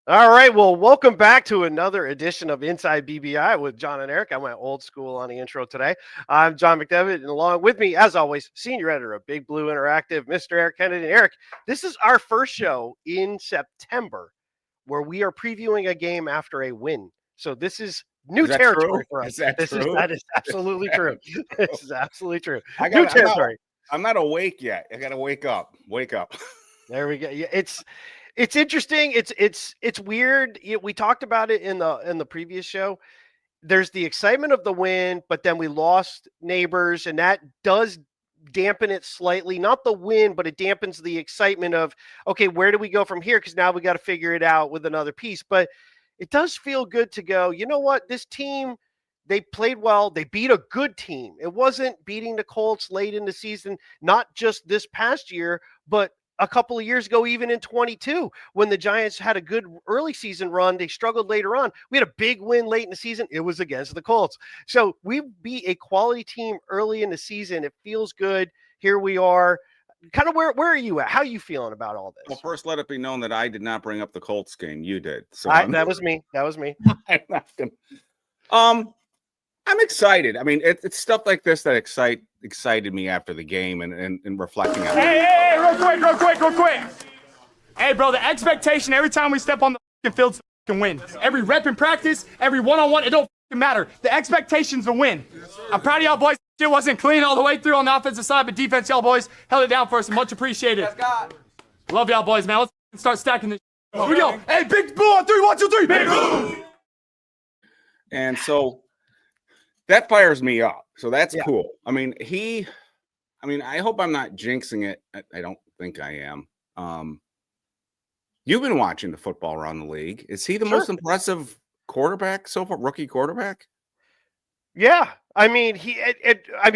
All right, well, welcome back to another edition of Inside BBI with John and Eric. I went old school on the intro today. I'm John McDevitt, and along with me, as always, senior editor of Big Blue Interactive, Mr. Eric Kennedy. And Eric, this is our first show in September where we are previewing a game after a win. So this is new territory for us. That is absolutely true. This is absolutely true. New territory. I'm not awake yet. I got to wake up. Wake up. There we go. Yeah, it's interesting. It's weird. We talked about it in the previous show. There's the excitement of the win, but then we lost Nabers, and that does dampen it slightly. Not the win, but it dampens the excitement of, okay, where do we go from here? Because now we got to figure it out with another piece. But it does feel good to go, you know what? This team, they played well. They beat a good team. It wasn't beating the Colts late in the season, not just this past year, but a couple of years ago, even in 22, when the Giants had a good early season run, they struggled later on. We had a big win late in the season. It was against the Colts. So we beat a quality team early in the season. It feels good. Here we are. Kind of where are you at? How are you feeling about all this? Well, first, let it be known that I did not bring up the Colts game. You did. So that was me. I'm excited. I mean, it's stuff like this that excited me after the game and reflecting on it. Hey, real quick. Hey, bro, the expectation every time we step on the field is to win. Every rep in practice, every one-on-one, it don't matter. The expectation's to win. I'm proud of y'all boys. It wasn't clean all the way through on the offensive side, but defense, y'all boys held it down for us. Much appreciated. Love y'all boys, man. Let's start stacking this. Here we go. Hey, Big Blue on 3, 1, 2, 3. Big Blue. And so that fires me up. So that's cool. I mean, I hope I'm not jinxing it. I don't think I am. You've been watching the football around the league. Is he the most impressive quarterback so far, rookie quarterback? Yeah. I mean,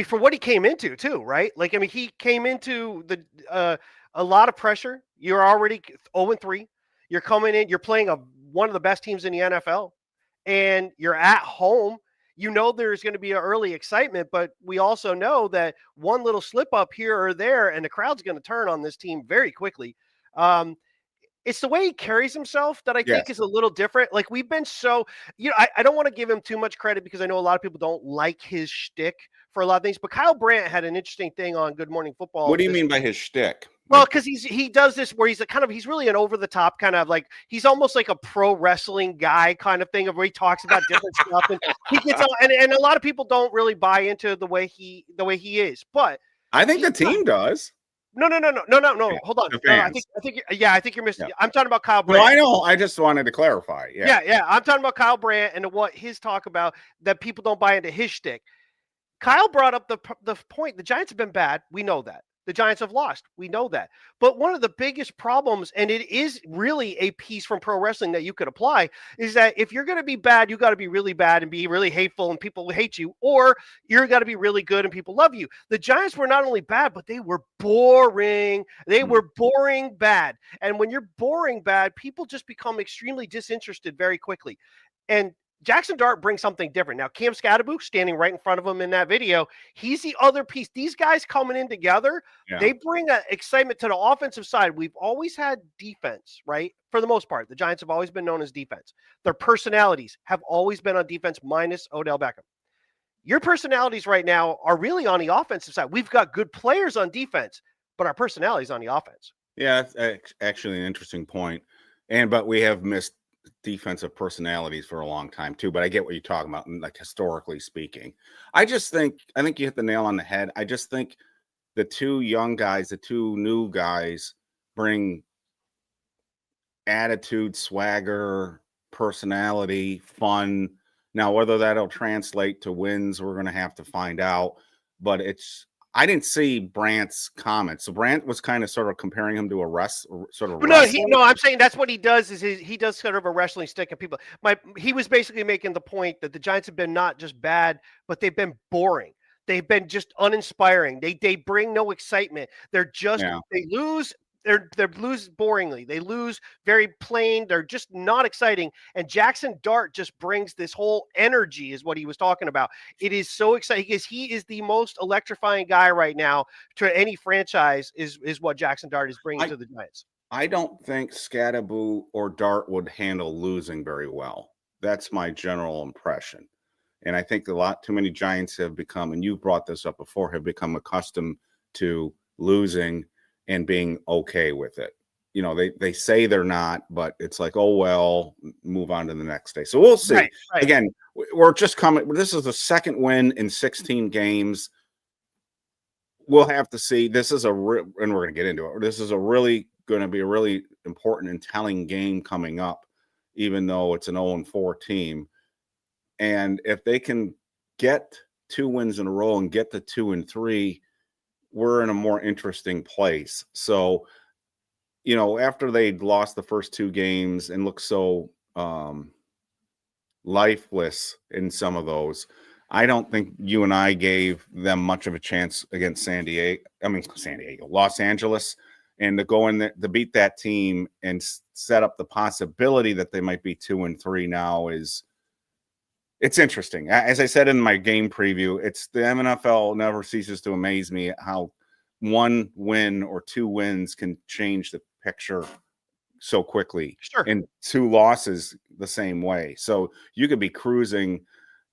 for what he came into too, right? Like, I mean, he came into a lot of pressure. You're already 0-3. You're coming in, you're playing one of the best teams in the NFL, and you're at home. You know there's going to be an early excitement, but we also know that one little slip up here or there, and the crowd's going to turn on this team very quickly. It's the way he carries himself that I think is a little different. Like, we've been so, I don't want to give him too much credit because I know a lot of people don't like his shtick for a lot of things, but Kyle Brandt had an interesting thing on Good Morning Football. What do you mean by his shtick? Well, because he does this where he's really an over the top kind of, like, he's almost like a pro wrestling guy kind of thing, of where he talks about different stuff, and he gets on, and a lot of people don't really buy into the way he is. But I think the team does. No. Hold on. No, I think you're missing. Yeah. I'm talking about Kyle Brandt. No, I know. I just wanted to clarify. Yeah. I'm talking about Kyle Brandt and what his talk about that people don't buy into his shtick. Kyle brought up the point. The Giants have been bad. We know that. The Giants have lost. We know that. But one of the biggest problems, and it is really a piece from pro wrestling that you could apply, is that if you're going to be bad, you got to be really bad and be really hateful and people hate you, or you're got to be really good and people love you. The Giants were not only bad, but they were boring. They were boring bad. And when you're boring bad, people just become extremely disinterested very quickly. And Jaxson Dart brings something different. Now, Cam Skattebo, standing right in front of him in that video, he's the other piece. These guys coming in together, they bring an excitement to the offensive side. We've always had defense, right? For the most part, the Giants have always been known as defense. Their personalities have always been on defense, minus Odell Beckham. Your personalities right now are really on the offensive side. We've got good players on defense, but our personalities on the offense. Yeah, that's actually an interesting point. But we have missed defensive personalities for a long time too, but I get what you're talking about, like historically speaking. I think you hit the nail on the head. I just think the two young guys, the two new guys, bring attitude, swagger, personality, fun. Now, whether that'll translate to wins, we're going to have to find out. But I didn't see Brandt's comments. So Brandt was kind of sort of comparing him to a wrestler. No, I'm saying that's what he does. He does sort of a wrestling stick at people. He was basically making the point that the Giants have been not just bad, but they've been boring. They've been just uninspiring. They bring no excitement. They're just they lose. They lose boringly. They lose very plain. They're just not exciting. And Jaxson Dart just brings this whole energy, is what he was talking about. It is so exciting because he is the most electrifying guy right now to any franchise. Is what Jaxson Dart is bringing to the Giants. I don't think Skattebo or Dart would handle losing very well. That's my general impression. And I think a lot too many Giants have become, and you brought this up before, have become accustomed to losing and being okay with it. You know, they say they're not, but it's like, oh, well, move on to the next day. So we'll see. Right. Again, we're just coming. This is the second win in 16 games. We'll have to see. This is and we're going to get into it. This is going to be a really important and telling game coming up, even though it's an 0-4 team. And if they can get 2 wins in a row and get to 2-3, we're in a more interesting place. So, you know, after they'd lost the first 2 games and looked so lifeless in some of those, I don't think you and I gave them much of a chance against Los Angeles, and to go in there to beat that team and set up the possibility that they might be 2-3 now it's interesting. As I said in my game preview, it's the NFL never ceases to amaze me at how 1 win or 2 wins can change the picture so quickly. Sure. And 2 losses the same way. So you could be cruising.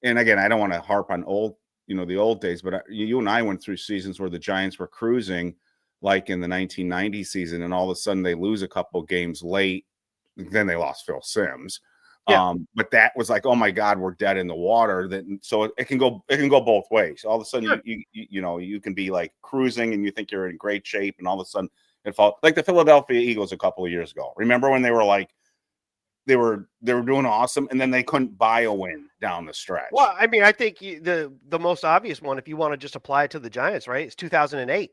And again, I don't want to harp on the old days, but you and I went through seasons where the Giants were cruising, like in the 1990 season, and all of a sudden they lose a couple games late. Then they lost Phil Simms. Yeah. But that was like, oh my God, we're dead in the water. So it can go both ways. All of a sudden, sure. you can be like cruising and you think you're in great shape, and all of a sudden it falls, like the Philadelphia Eagles a couple of years ago. Remember when they were like, they were doing awesome, and then they couldn't buy a win down the stretch. Well, I mean, I think the most obvious one, if you want to just apply it to the Giants, right, is 2008.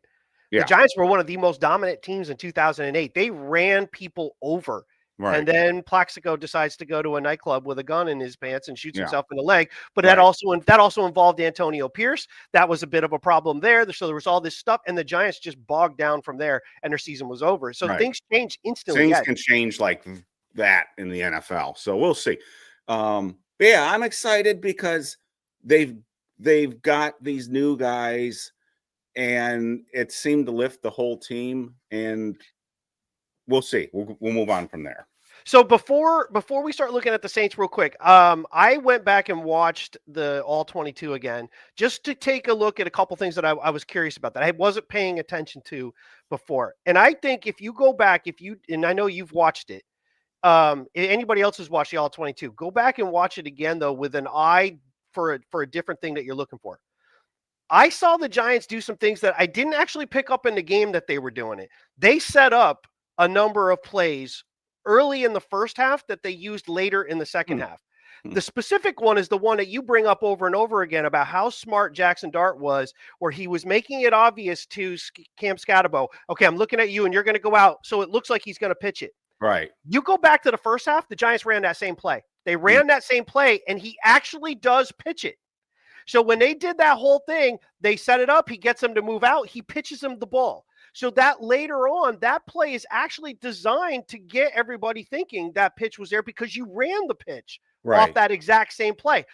Yeah. The Giants were one of the most dominant teams in 2008. They ran people over. Right. And then Plaxico decides to go to a nightclub with a gun in his pants and shoots Yeah. himself in the leg. But Right. that also involved Antonio Pierce. That was a bit of a problem there. So there was all this stuff, and the Giants just bogged down from there, and their season was over. So Right. things changed instantly. Things can change like that in the NFL. So we'll see. But yeah, I'm excited because they've got these new guys, and it seemed to lift the whole team, and we'll see. We'll move on from there. So before we start looking at the Saints real quick, I went back and watched the All 22 again just to take a look at a couple things that I was curious about that I wasn't paying attention to before. And I think if you go back, and I know you've watched it, anybody else who's watched the All 22, go back and watch it again, though, with an eye for a different thing that you're looking for. I saw the Giants do some things that I didn't actually pick up in the game that they were doing it. They set up a number of plays early in the first half that they used later in the second half. The specific one is the one that you bring up over and over again about how smart Jaxson Dart was, where he was making it obvious to Cam Skattebo, okay, I'm looking at you and you're going to go out, so it looks like he's going to pitch it. Right. You go back to the first half, the Giants ran that same play. They ran that same play, and he actually does pitch it. So when they did that whole thing, they set it up, he gets them to move out, he pitches them the ball. So that later on, that play is actually designed to get everybody thinking that pitch was there because you ran the pitch off that exact same play.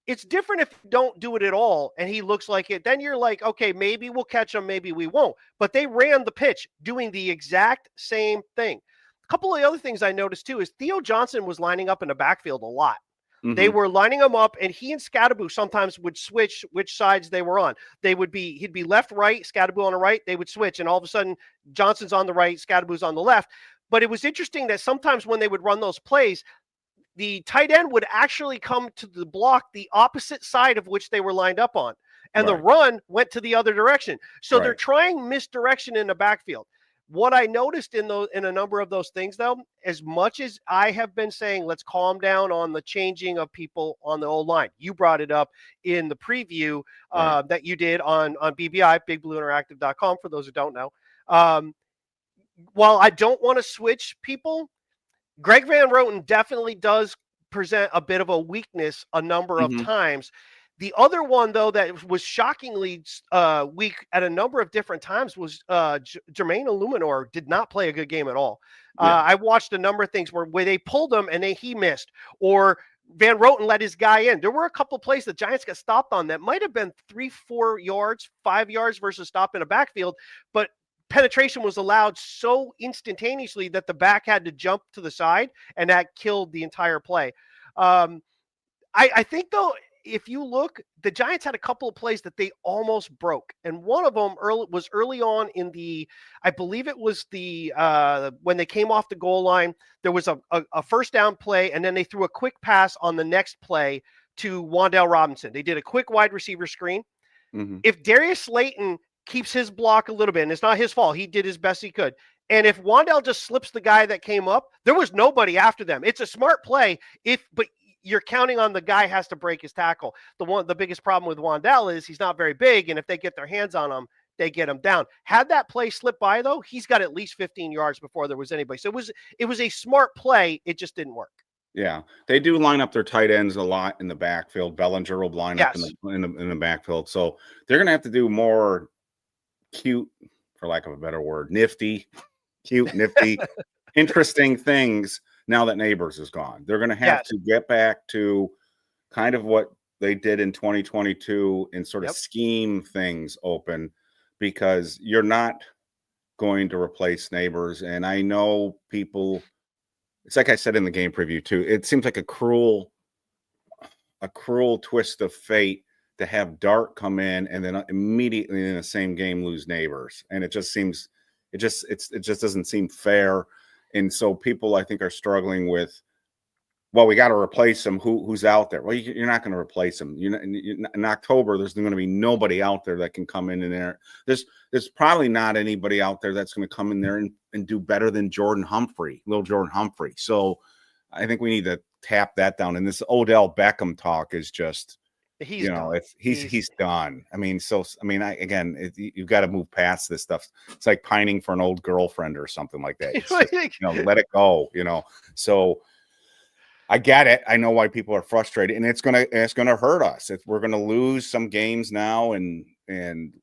It's different if you don't do it at all and he looks like it. Then you're like, okay, maybe we'll catch him, maybe we won't. But they ran the pitch doing the exact same thing. A couple of the other things I noticed too is Theo Johnson was lining up in the backfield a lot. They were lining him up, and he and Skattebo sometimes would switch which sides they were on. He'd be left, right, Skattebo on the right. They would switch, and all of a sudden, Johnson's on the right, Skattebo's on the left. But it was interesting that sometimes when they would run those plays, the tight end would actually come to the block the opposite side of which they were lined up on, and the run went to the other direction. So they're trying misdirection in the backfield. What I noticed in a number of those things, though, as much as I have been saying, let's calm down on the changing of people on the O-line. You brought it up in the preview that you did on BBI, BigBlueInteractive.com, for those who don't know. While I don't want to switch people, Greg Van Roten definitely does present a bit of a weakness a number of times. The other one, though, that was shockingly weak at a number of different times was Jermaine Illuminor did not play a good game at all. I watched a number of things where they pulled him and he missed, or Van Roten let his guy in. There were a couple of plays the Giants got stopped on that might have been 3-4 yards, 5 yards versus stop in a backfield, but penetration was allowed so instantaneously that the back had to jump to the side, and that killed the entire play. I think, though, if you look, the Giants had a couple of plays that they almost broke. And one of them was early on in I believe it was when they came off the goal line, there was a first down play, and then they threw a quick pass on the next play to Wan'Dale Robinson. They did a quick wide receiver screen. Mm-hmm. If Darius Slayton keeps his block a little bit, and it's not his fault, he did his best he could. And if Wan'Dale just slips the guy that came up, there was nobody after them. It's a smart play, but you're counting on the guy has to break his tackle. The biggest problem with Wan'Dale is he's not very big, and if they get their hands on him, they get him down. Had that play slipped by, though, he's got at least 15 yards before there was anybody. So it was a smart play. It just didn't work. Yeah, they do line up their tight ends a lot in the backfield. Bellinger will line up in the backfield, so they're going to have to do more cute, for lack of a better word, nifty, interesting things now that Nabers is gone. They're going to have to get back to kind of what they did in 2022 and sort of scheme things open, because you're not going to replace Nabers. And I know people, it's like I said in the game preview too, it seems like a cruel twist of fate to have Dart come in and then immediately in the same game lose Nabers. And it just doesn't seem fair. And so people, I think, are struggling with, well, we got to replace him. Who's out there? Well, you're not going to replace him. In October, there's going to be nobody out there that can come in there. There's probably not anybody out there that's going to come in there and do better than little Jordan Humphrey. So I think we need to tap that down. And this Odell Beckham talk is just, he's done. I mean, you've got to move past this stuff. It's like pining for an old girlfriend or something like that. Just, let it go. So I get it. I know why people are frustrated, and it's gonna hurt us if we're gonna lose some games now and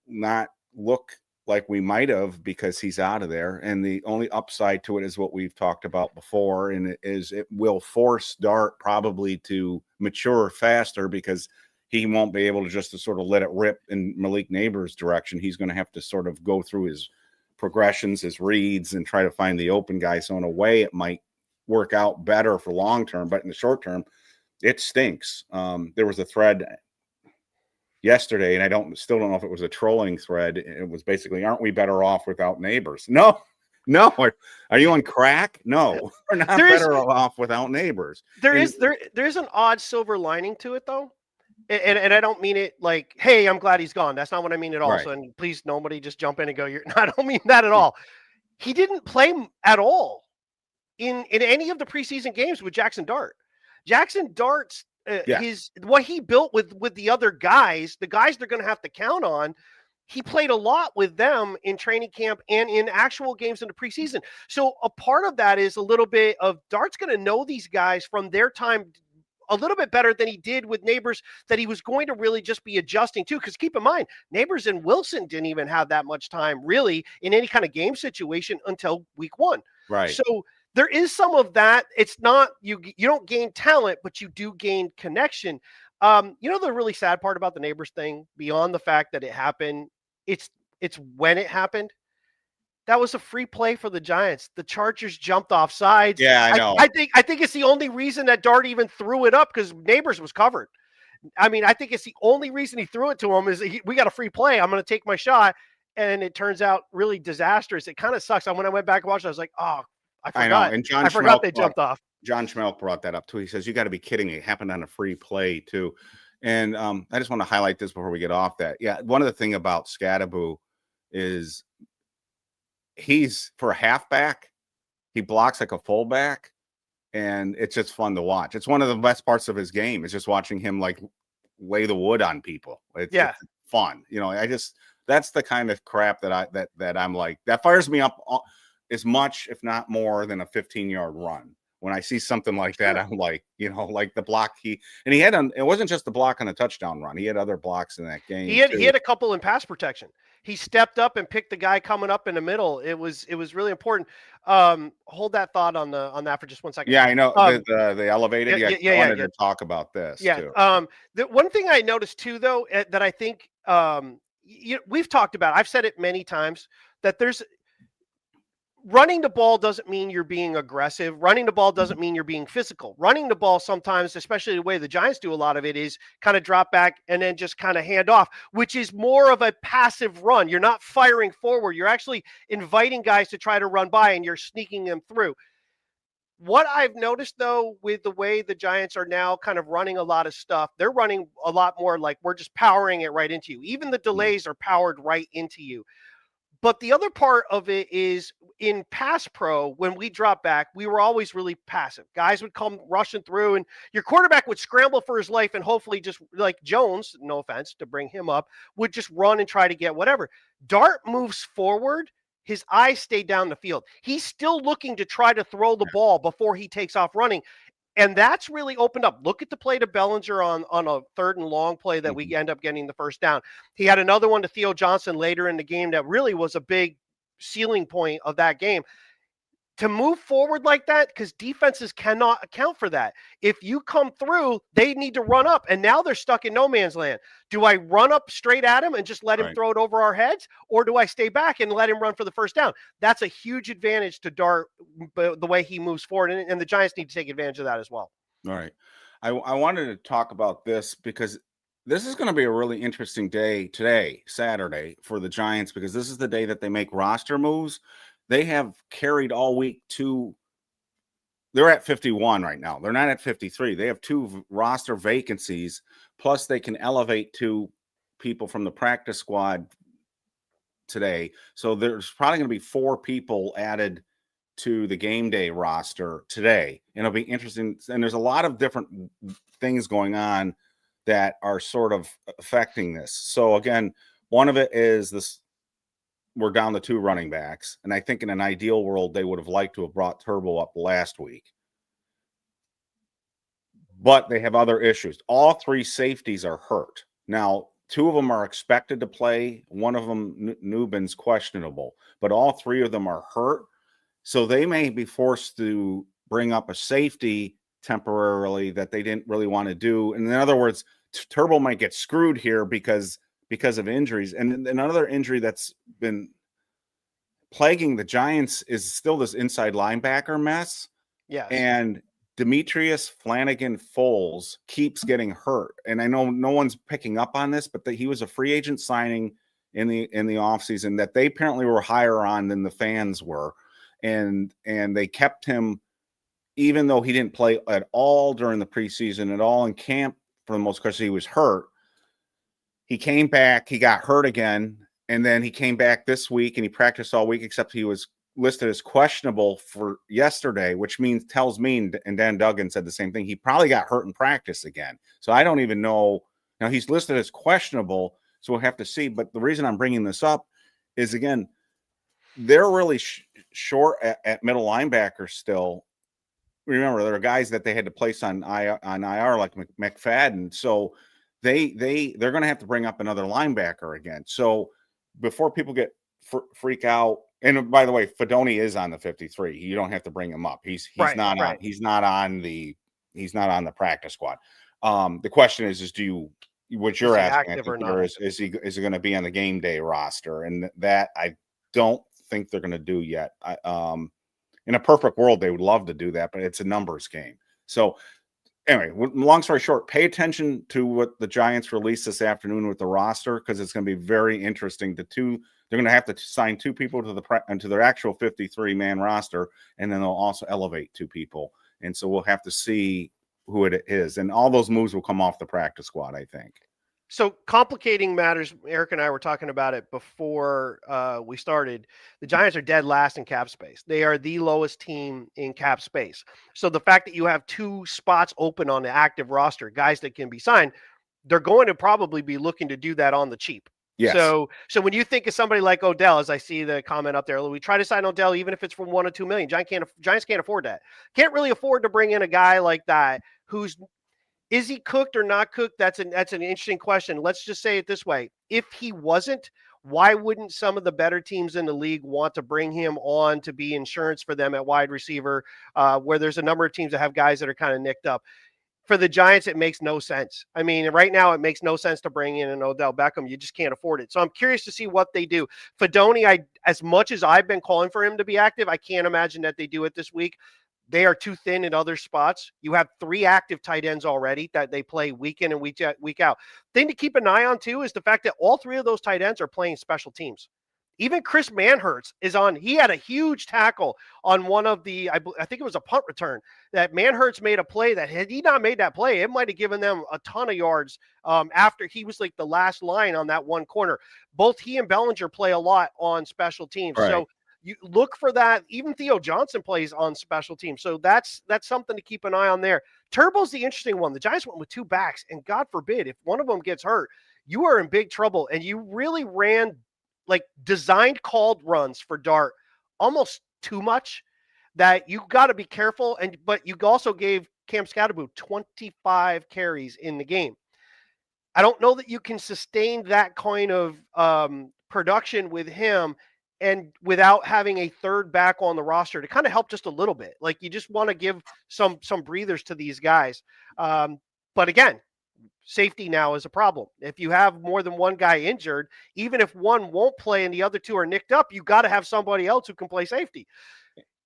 not look like we might have because he's out of there. And the only upside to it is what we've talked about before, and it will force Dart probably to mature faster because he won't be able to just to sort of let it rip in Malik Nabers' direction. He's going to have to sort of go through his progressions, his reads, and try to find the open guy. So in a way, it might work out better for long term, but in the short term, it stinks. There was a thread yesterday, and I still don't know if it was a trolling thread. It was basically, aren't we better off without Nabers? No. Are you on crack? No, we're not better off without Nabers. There is an odd silver lining to it, though. And I don't mean it like, hey, I'm glad he's gone. That's not what I mean at all. Right. So, and please, nobody just jump in and go, I don't mean that at all. He didn't play at all in any of the preseason games with Jaxson Dart. Jaxson Dart's what he built with the other guys, the guys they're going to have to count on. He played a lot with them in training camp and in actual games in the preseason. So a part of that is a little bit of Dart's going to know these guys from their time a little bit better than he did with Nabers, that he was going to really just be adjusting to. Because keep in mind, Nabers and Wilson didn't even have that much time really in any kind of game situation until week 1. Right. So there is some of that. It's not, you don't gain talent, but you do gain connection. The really sad part about the Nabers thing, beyond the fact that it happened, it's when it happened. That was a free play for the Giants. The Chargers jumped off sides. Yeah, I know. I think it's the only reason that Dart even threw it up, because Nabers was covered. I mean, I think it's the only reason he threw it to him is we got a free play. I'm going to take my shot. And it turns out really disastrous. It kind of sucks. When I went back and watched it, I was like, oh, I forgot. I know. And I forgot they jumped off. John Schmelk brought that up too. He says, you got to be kidding me. It happened on a free play too. And I just want to highlight this before we get off that. Yeah, one of the things about Skattebo is he's, for a halfback, he blocks like a fullback, and it's just fun to watch. It's one of the best parts of his game. It's just watching him like lay the wood on people. It's fun. That's the kind of crap that I'm like, that fires me up as much, if not more, than a 15-yard run. When I see something like that, I'm like, like the block it wasn't just the block on a touchdown run. He had other blocks in that game. He had a couple in pass protection. He stepped up and picked the guy coming up in the middle. It was really important. Hold that thought on that for just 1 second. Yeah, I know the elevated. I wanted to talk about this. Yeah. Too. The one thing I noticed too, though, that I think we've talked about. I've said it many times that there's running the ball doesn't mean you're being aggressive. Running the ball doesn't mean you're being physical. Running the ball sometimes, especially the way the Giants do a lot of it, is kind of drop back and then just kind of hand off, which is more of a passive run. You're not firing forward. You're actually inviting guys to try to run by and you're sneaking them through. What I've noticed, though, with the way the Giants are now kind of running a lot of stuff, they're running a lot more like we're just powering it right into you. Even the delays are powered right into you. But the other part of it is in pass pro, when we drop back, we were always really passive. Guys would come rushing through and your quarterback would scramble for his life and hopefully just like Jones, no offense to bring him up, would just run and try to get whatever. Dart moves forward. His eyes stay down the field. He's still looking to try to throw the ball before he takes off running. And that's really opened up. Look at the play to Bellinger on a 3rd and long play that we end up getting the first down. He had another one to Theo Johnson later in the game that really was a big ceiling point of that game. To move forward like that, because defenses cannot account for that. If you come through, they need to run up, and now they're stuck in no man's land. Do I run up straight at him and just let him throw it over our heads, or do I stay back and let him run for the first down? That's a huge advantage to Dart, the way he moves forward, and the Giants need to take advantage of that as well. All right. I wanted to talk about this because this is going to be a really interesting day today, Saturday, for the Giants, because this is the day that they make roster moves. They have carried all week they're at 51 right now. They're not at 53. They have 2 roster vacancies, plus they can elevate 2 people from the practice squad today. So there's probably going to be 4 people added to the game day roster today. And it'll be interesting. And there's a lot of different things going on that are sort of affecting this. So again, one of it is this. We're down to 2 running backs. And I think in an ideal world, they would have liked to have brought Turbo up last week. But they have other issues. All 3 safeties are hurt. Now, 2 of them are expected to play. One of them, Nubin's questionable. But all 3 of them are hurt. So they may be forced to bring up a safety temporarily that they didn't really want to do. And in other words, Turbo might get screwed here because of injuries. And another injury that's been plaguing the Giants is still this inside linebacker mess. Yes. And Demetrius Flanagan Foles keeps getting hurt. And I know no one's picking up on this, but he was a free agent signing in the offseason that they apparently were higher on than the fans were. And they kept him, even though he didn't play at all during the preseason, at all in camp for the most part, because he was hurt. He came back, he got hurt again, and then he came back this week and he practiced all week, except he was listed as questionable for yesterday, which tells me, and Dan Duggan said the same thing, he probably got hurt in practice again. So I don't even know. Now he's listed as questionable, so we'll have to see. But the reason I'm bringing this up is, again, they're really short at middle linebacker still. Remember, there are guys that they had to place on IR like McFadden. So they're going to have to bring up another linebacker again. So before people get freak out, and by the way, Fedoni is on the 53. You don't have to bring him up. He's not on the practice squad. The question is what you're asking is he going to be on the game day roster? And that I don't think they're going to do yet. In a perfect world, they would love to do that, but it's a numbers game. So anyway, long story short, pay attention to what the Giants release this afternoon with the roster, because it's going to be very interesting. They're going to have to sign 2 people to their actual 53-man roster, and then they'll also elevate 2 people. And so we'll have to see who it is. And all those moves will come off the practice squad, I think. So complicating matters, Eric and I were talking about it before we started. The Giants are dead last in cap space. They are the lowest team in cap space. So the fact that you have 2 spots open on the active roster, guys that can be signed, they're going to probably be looking to do that on the cheap. Yes. So when you think of somebody like Odell, as I see the comment up there, we try to sign Odell even if it's for $1 or $2 million. Giants can't afford that. Can't really afford to bring in a guy like that is he cooked or not cooked? That's an interesting question. Let's just say it this way. If he wasn't, why wouldn't some of the better teams in the league want to bring him on to be insurance for them at wide receiver, where there's a number of teams that have guys that are kind of nicked up? for the Giants, it makes no sense. I mean, right now it makes no sense to bring in an Odell Beckham. You just can't afford it. So I'm curious to see what they do. Fedoni, as much as I've been calling for him to be active, I can't imagine that they do it this week. They are too thin in other spots. You have 3 active tight ends already that they play week in and week out. Thing to keep an eye on, too, is the fact that all 3 of those tight ends are playing special teams. Even Chris Manhertz is on. He had a huge tackle on one of the, I think it was a punt return, that Manhertz made a play that had he not made that play, it might have given them a ton of yards after he was like the last line on that one corner. Both he and Bellinger play a lot on special teams. Right. So you look for that. Even Theo Johnson plays on special teams. So that's something to keep an eye on there. Turbo's the interesting one. The Giants went with 2 backs, and God forbid, if one of them gets hurt, you are in big trouble. And you really ran like designed called runs for Dart almost too much that you got to be careful. But you also gave Cam Skattebo 25 carries in the game. I don't know that you can sustain that kind of production with him and without having a third back on the roster to kind of help just a little bit. Like you just want to give some breathers to these guys. But again, safety now is a problem. If you have more than one guy injured, even if one won't play and the other 2 are nicked up, you got to have somebody else who can play safety.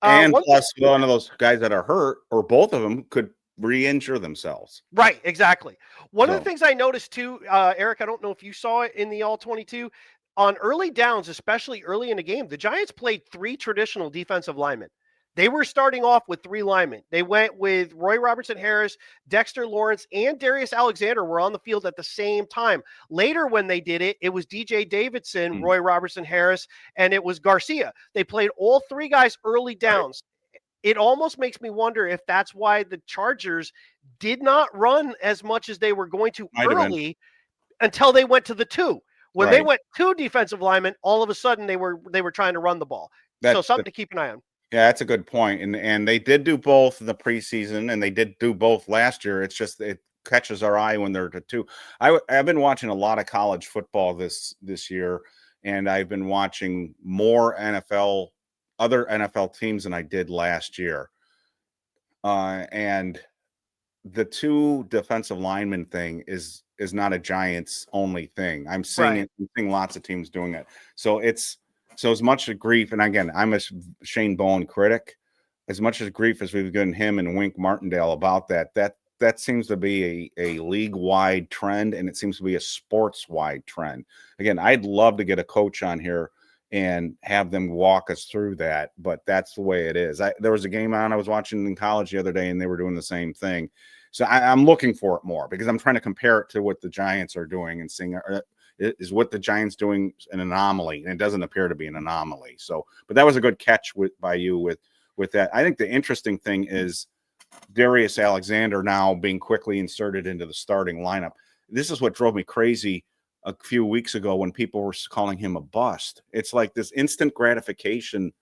And plus, one of those guys that are hurt, or both of them, could re-injure themselves. Right, exactly. One of the things I noticed too, Eric, I don't know if you saw it in the All-22, on early downs, especially early in the game, the Giants played 3 traditional defensive linemen. They were starting off with 3 linemen. They went with Roy Robertson-Harris, Dexter Lawrence, and Darius Alexander were on the field at the same time. Later when they did it, it was DJ Davidson, Roy Robertson-Harris, and it was Garcia. They played all 3 guys early downs. It almost makes me wonder if that's why the Chargers did not run as much as they were going to early until they went to the 2. When they went 2 defensive linemen, all of a sudden they were trying to run the ball. So something to keep an eye on. Yeah, that's a good point. And they did do both in the preseason, and they did do both last year. It's just it catches our eye when they're to 2. I've been watching a lot of college football this year, and I've been watching more other NFL teams than I did last year. And the 2 defensive lineman thing is not a Giants only thing. I'm seeing lots of teams doing it. So as much as grief, and again, I'm a Shane Bowen critic, as much as grief as we've given him and Wink Martindale about that seems to be a league-wide trend, and it seems to be a sports-wide trend. Again, I'd love to get a coach on here and have them walk us through that, but that's the way it is. There was a game I was watching in college the other day, and they were doing the same thing. So I'm looking for it more because I'm trying to compare it to what the Giants are doing and seeing is what the Giants doing an anomaly, and it doesn't appear to be an anomaly. So, but that was a good catch by you with that. I think the interesting thing is Darius Alexander now being quickly inserted into the starting lineup. This is what drove me crazy a few weeks ago when people were calling him a bust. It's like this instant gratification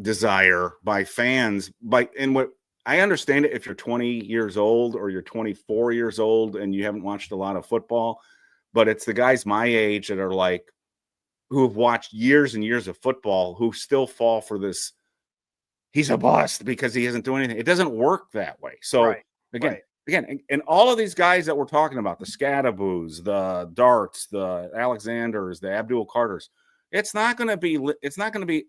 desire by fans. And what I understand it if you're 20 years old or you're 24 years old and you haven't watched a lot of football, but it's the guys my age that are like, who have watched years and years of football who still fall for this. He's a bust because he isn't doing anything. It doesn't work that way. So again, and all of these guys that we're talking about, the Skattebos, the Darts, the Alexanders, the Abdul Carters, it's not going to be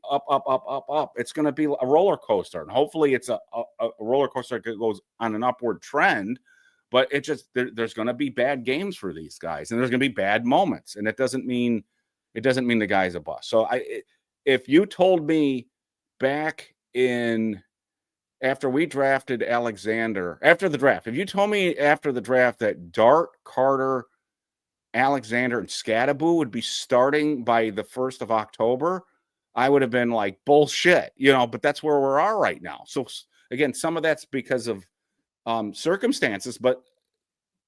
up, up, up, up, up. It's going to be a roller coaster. And hopefully it's a roller coaster that goes on an upward trend, but it just, there's going to be bad games for these guys and there's going to be bad moments. And it doesn't mean the guy's a bust. So if you told me back after we drafted Alexander, after the draft, if you told me after the draft that Dart, Carter, Alexander, and Skattebo would be starting by the 1st of October, I would have been like, bullshit, but that's where we are right now. So again, some of that's because of circumstances, but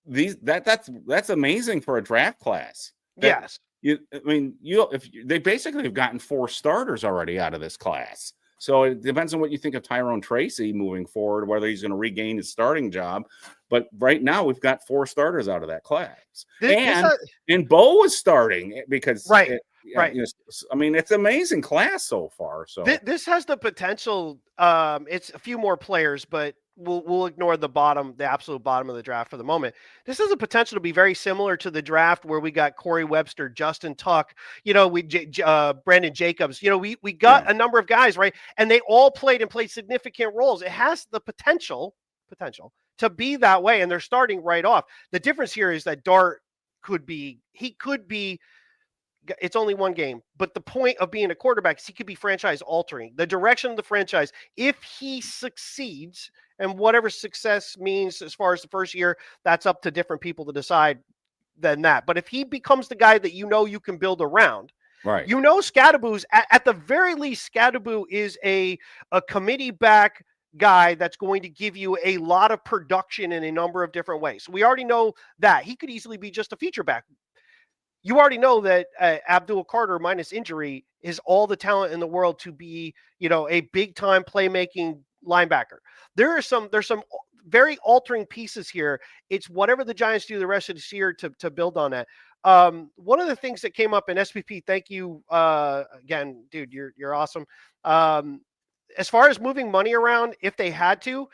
that's amazing for a draft class. Yes. They basically have gotten 4 starters already out of this class. So it depends on what you think of Tyrone Tracy moving forward, whether he's going to regain his starting job. But right now we've got 4 starters out of that class. And Beaux was starting because it's an amazing class so far. So this has the potential. It's a few more players, but we'll ignore the absolute bottom of the draft for the moment. This has a potential to be very similar to the draft where we got Corey Webster, Justin Tuck, Brandon Jacobs. We got a number of guys, right? And they all played significant roles. It has the potential to be that way, and they're starting right off. The difference here is that Dart could be. It's only one game, but the point of being a quarterback is he could be franchise altering the direction of the franchise if he succeeds. And whatever success means as far as the first year, that's up to different people to decide than that. But if he becomes the guy that you can build around, right? Skattebo's at the very least, Skattebo is a committee back guy that's going to give you a lot of production in a number of different ways. So we already know that he could easily be just a feature back. You already know that Abdul Carter, minus injury, is all the talent in the world to be, a big time playmaking linebacker. There's some very altering pieces here. It's whatever the Giants do the rest of this year to build on that. One of the things that came up in SPP, thank you again, dude, you're awesome. As far as moving money around, if they had to,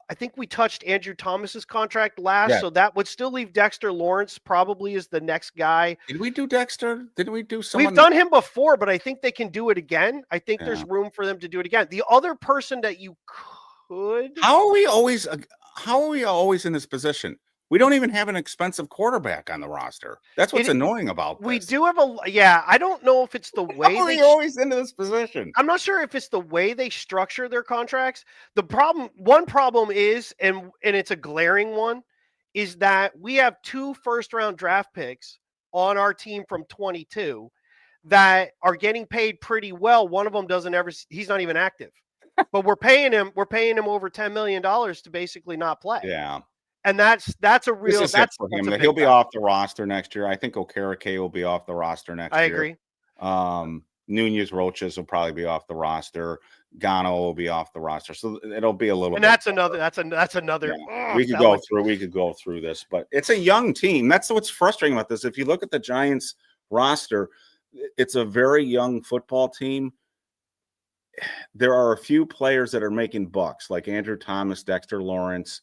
I think we touched Andrew Thomas's contract last, so that would still leave Dexter Lawrence probably as the next guy. Did we do Dexter? Didn't we do someone? We've done him before, but I think they can do it again. I think there's room for them to do it again. The other person that you could. How are we always in this position? We don't even have an expensive quarterback on the roster. That's what's annoying about this. We do have I don't know if it's the way How are we always into this position? I'm not sure if it's the way they structure their contracts. One problem is, and it's a glaring one, is that we have 2 first-round draft picks on our team from 22 that are getting paid pretty well. One of them he's not even active. But we're paying him over $10 million to basically not play. Yeah. And that's a real. That's for him. He'll be off the roster next year. I think Okereke will be off the roster next year. I agree. Nunez Roches will probably be off the roster. Gano will be off the roster. So it'll be a little. And that's another. Yeah. We could go through this, but it's a young team. That's what's frustrating about this. If you look at the Giants roster, it's a very young football team. There are a few players that are making bucks, like Andrew Thomas, Dexter Lawrence.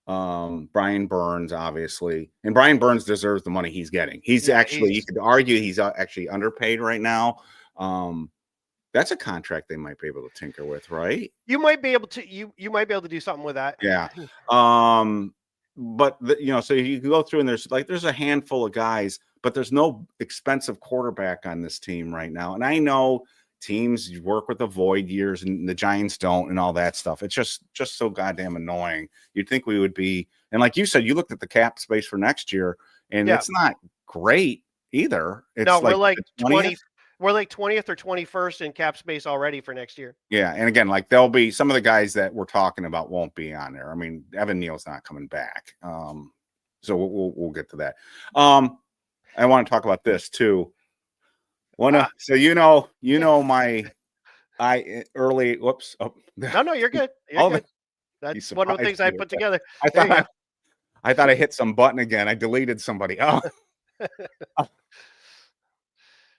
Brian Burns, obviously, and Brian Burns deserves the money he's getting. You could argue he's actually underpaid right now. That's a contract they might be able to tinker with, right? You might be able to you might be able to do something with that. Yeah. But so you can go through and there's a handful of guys, but there's no expensive quarterback on this team right now. And I know teams work with the void years and the Giants don't and all that stuff. It's just so goddamn annoying. You'd think we would be, and like you said, you looked at the cap space for next year and it's not great either. It's we're like 20th. We're like 20th or 21st in cap space already for next year. Yeah. And again, like there'll be some of the guys that we're talking about won't be on there. I mean, Evan Neal's not coming back. So we'll get to that. I want to talk about this too. Whoops. No, you're good. You're good. That's one of the things I put together. I thought I hit some button again. I deleted somebody. Oh.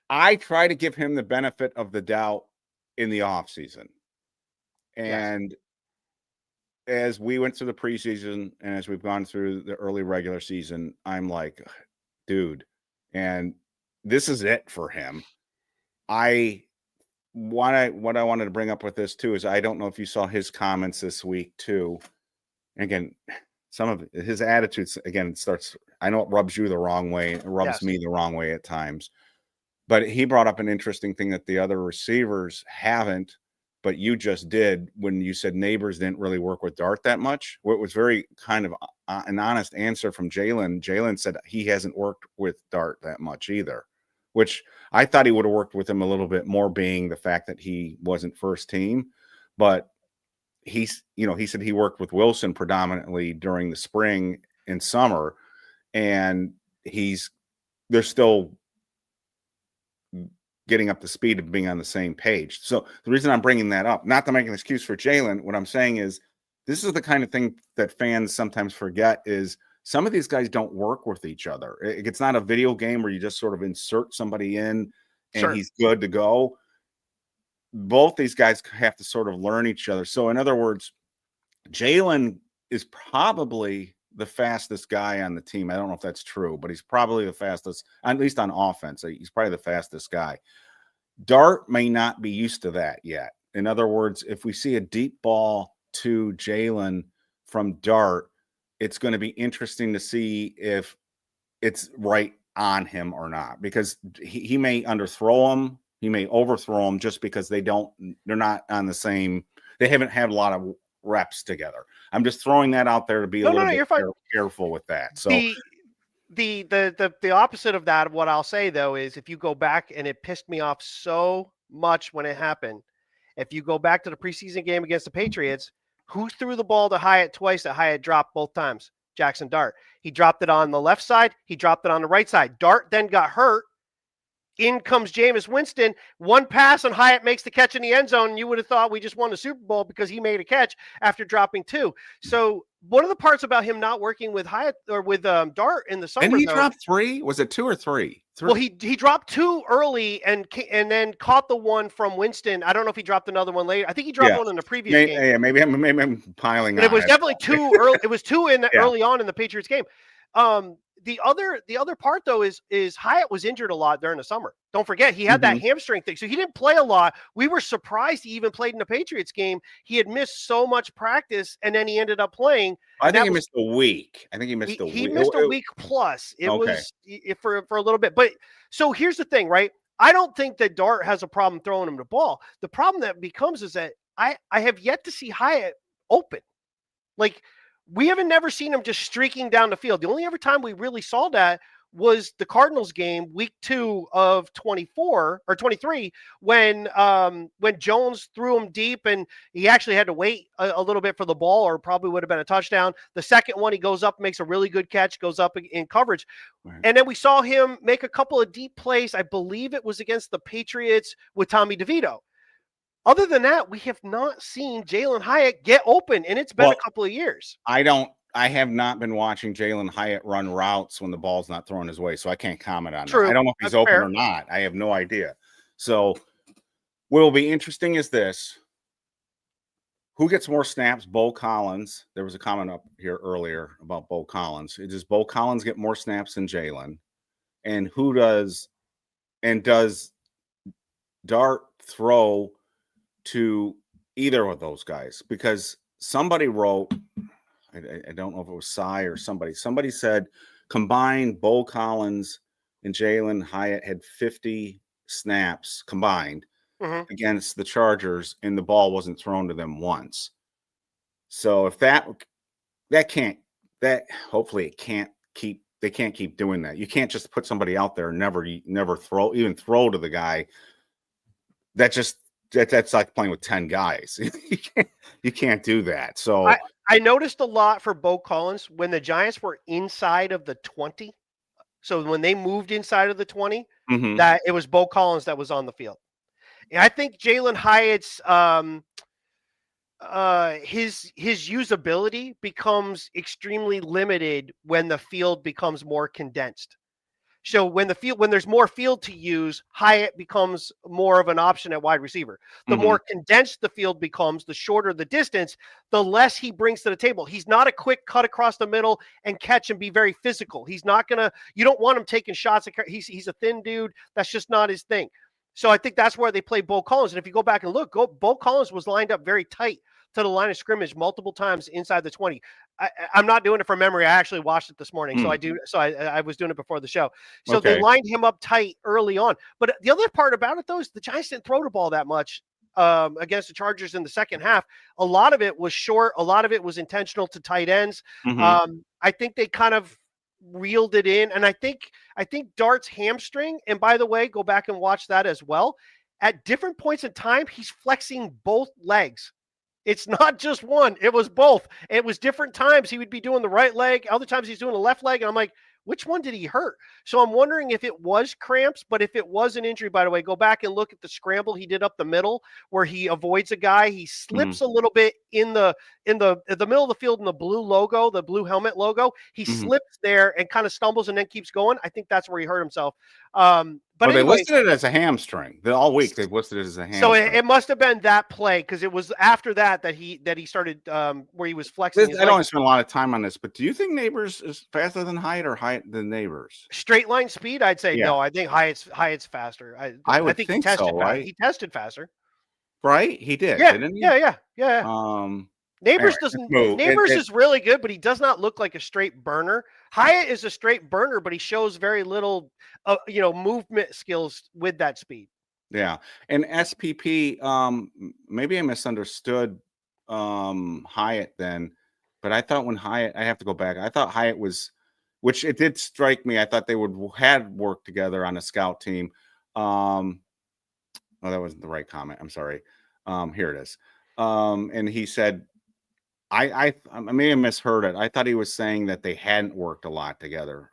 I try to give him the benefit of the doubt in the offseason. And as we went through the preseason and as we've gone through the early regular season, I'm like, dude, and this is it for him. What I wanted to bring up with this too is I don't know if you saw his comments this week too. Again, some of his attitudes, again, I know it rubs you the wrong way. It rubs me the wrong way at times. But he brought up an interesting thing that the other receivers haven't, but you just did when you said Nabers didn't really work with Dart that much. What was very kind of an honest answer from Jalin. Jalin said he hasn't worked with Dart that much either, which I thought he would have worked with him a little bit more, being the fact that he wasn't first team. But he said he worked with Wilson predominantly during the spring and summer, and they're still getting up to speed of being on the same page. So the reason I'm bringing that up, not to make an excuse for Jalin, what I'm saying is this is the kind of thing that fans sometimes forget is some of these guys don't work with each other. It's not a video game where you just sort of insert somebody in and he's good to go. both these guys have to sort of learn each other. So in other words, Jalin is probably the fastest guy on the team. I don't know if that's true, but he's probably the fastest, at least on offense. He's probably the fastest guy. Dart may not be used to that yet. In other words, if we see a deep ball to Jalin from Dart, it's going to be interesting to see if it's right on him or not, because he may underthrow him. He may overthrow him just because they're not on the same, they haven't had a lot of reps together. I'm just throwing that out there to be a little bit careful with that. So the opposite of that, what I'll say though, is if you go back, and it pissed me off so much when it happened, if you go back to the preseason game against the Patriots, who threw the ball to Hyatt twice that Hyatt dropped both times? Jaxson Dart. He dropped it on the left side. He dropped it on the right side. Dart then got hurt. In comes Jameis Winston. One pass and Hyatt makes the catch in the end zone. And you would have thought we just won the Super Bowl because he made a catch after dropping two. So one of the parts about him not working with Hyatt or with Dart in the summer. And he dropped 3? Was it 2 or 3? Well, he dropped 2 early and then caught the one from Winston. I don't know if he dropped another one later. I think he dropped one in the previous game. Yeah, maybe I'm piling on. It was definitely 2 early. It was 2 in early on in the Patriots game. The other part though is Hyatt was injured a lot during the summer. Don't forget he had that hamstring thing, so he didn't play a lot. We were surprised he even played in the Patriots game. He had missed so much practice, and then he ended up playing. I think he missed a week. He missed a week plus. It was for a little bit. But so here's the thing, right? I don't think that Dart has a problem throwing him the ball. The problem that becomes is that I have yet to see Hyatt open. Like, we haven't never seen him just streaking down the field. The only ever time we really saw that was the Cardinals game, week 2 of 24 or 23, when Jones threw him deep and he actually had to wait a little bit for the ball, or probably would have been a touchdown. The second one, he goes up, makes a really good catch, goes up in coverage. Right. And then we saw him make a couple of deep plays. I believe it was against the Patriots with Tommy DeVito. Other than that, we have not seen Jalin Hyatt get open, and it's been a couple of years. I have not been watching Jalin Hyatt run routes when the ball's not thrown his way, so I can't comment on that. I don't know if he's open or not. I have no idea. So what will be interesting is this. Who gets more snaps? Beaux Collins. There was a comment up here earlier about Beaux Collins. Does Beaux Collins get more snaps than Jalin? And does Dart throw to either of those guys? Because somebody wrote, I don't know if it was Cy or somebody said combined Beaux Collins and Jalin Hyatt had 50 snaps combined against the Chargers, and the ball wasn't thrown to them once. So if hopefully they can't keep doing that. You can't just put somebody out there and never throw to the guy. That's like playing with 10 guys. You can't do that. So I noticed a lot for Beaux Collins when the Giants were inside of the 20. So when they moved inside of the 20, that it was Beaux Collins that was on the field. And I think Jalin Hyatt's his usability becomes extremely limited when the field becomes more condensed. So when there's more field to use, Hyatt becomes more of an option at wide receiver. The more condensed the field becomes, the shorter the distance, the less he brings to the table. He's not a quick cut across the middle and catch and be very physical. He's not you don't want him taking shots. He's a thin dude. That's just not his thing. So I think that's where they play Beaux Collins. And if you go back and look, Beaux Collins was lined up very tight to the line of scrimmage multiple times inside the 20. I'm not doing it from memory. I actually watched it this morning. So I was doing it before the show. So they lined him up tight early on. But the other part about it, though, is the Giants didn't throw the ball that much against the Chargers in the second half. A lot of it was short. A lot of it was intentional to tight ends. I think they kind of reeled it in. And I think Dart's hamstring, and by the way, go back and watch that as well. At different points in time, he's flexing both legs. It's not just one. It was both. It was different times. He would be doing the right leg. Other times he's doing the left leg. And I'm like, which one did he hurt? So I'm wondering if it was cramps, but if it was an injury, by the way, go back and look at the scramble he did up the middle where he avoids a guy. He slips a little bit in the middle of the field in the blue logo, the blue helmet logo. He slips there and kind of stumbles and then keeps going. I think that's where he hurt himself. But they anyway, listed it as a hamstring. All week they've listed it as a hamstring. so it must have been that play because it was after that he started where he was flexing. I don't want to spend a lot of time on this, but do you think Nabers is faster than Hyatt or Hyatt than Nabers? Straight line speed, I'd say no. I think Hyatt's faster. I would think think he tested so, right? He tested faster. Right? He did, Yeah, didn't he? yeah. Nabers anyway, Nabers is really good, but he does not look like a straight burner. Hyatt is a straight burner, but he shows very little, movement skills with that speed. Yeah, and SPP, maybe I misunderstood Hyatt then, but I thought when Hyatt, I have to go back. I thought Hyatt was, which it did strike me. I thought they had worked together on a scout team. Oh, that wasn't the right comment. I'm sorry. Here it is. And he said, I may have misheard it. I thought he was saying that they hadn't worked a lot together.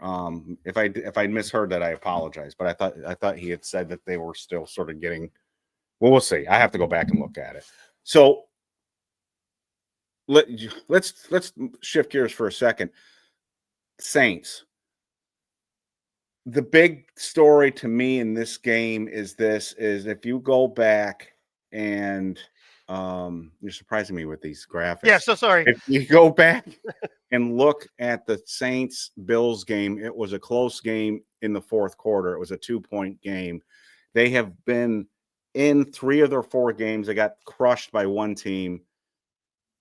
If I misheard that, I apologize. But I thought he had said that they were still sort of getting. Well, we'll see. I have to go back and look at it. So let's shift gears for a second. Saints. The big story to me in this game is if you go back and you're surprising me with these graphics. Yeah, so sorry. If you go back and look at the Saints-Bills game, it was a close game in the fourth quarter. It was a 2-point game. They have been in 3 of their 4 games. They got crushed by one team.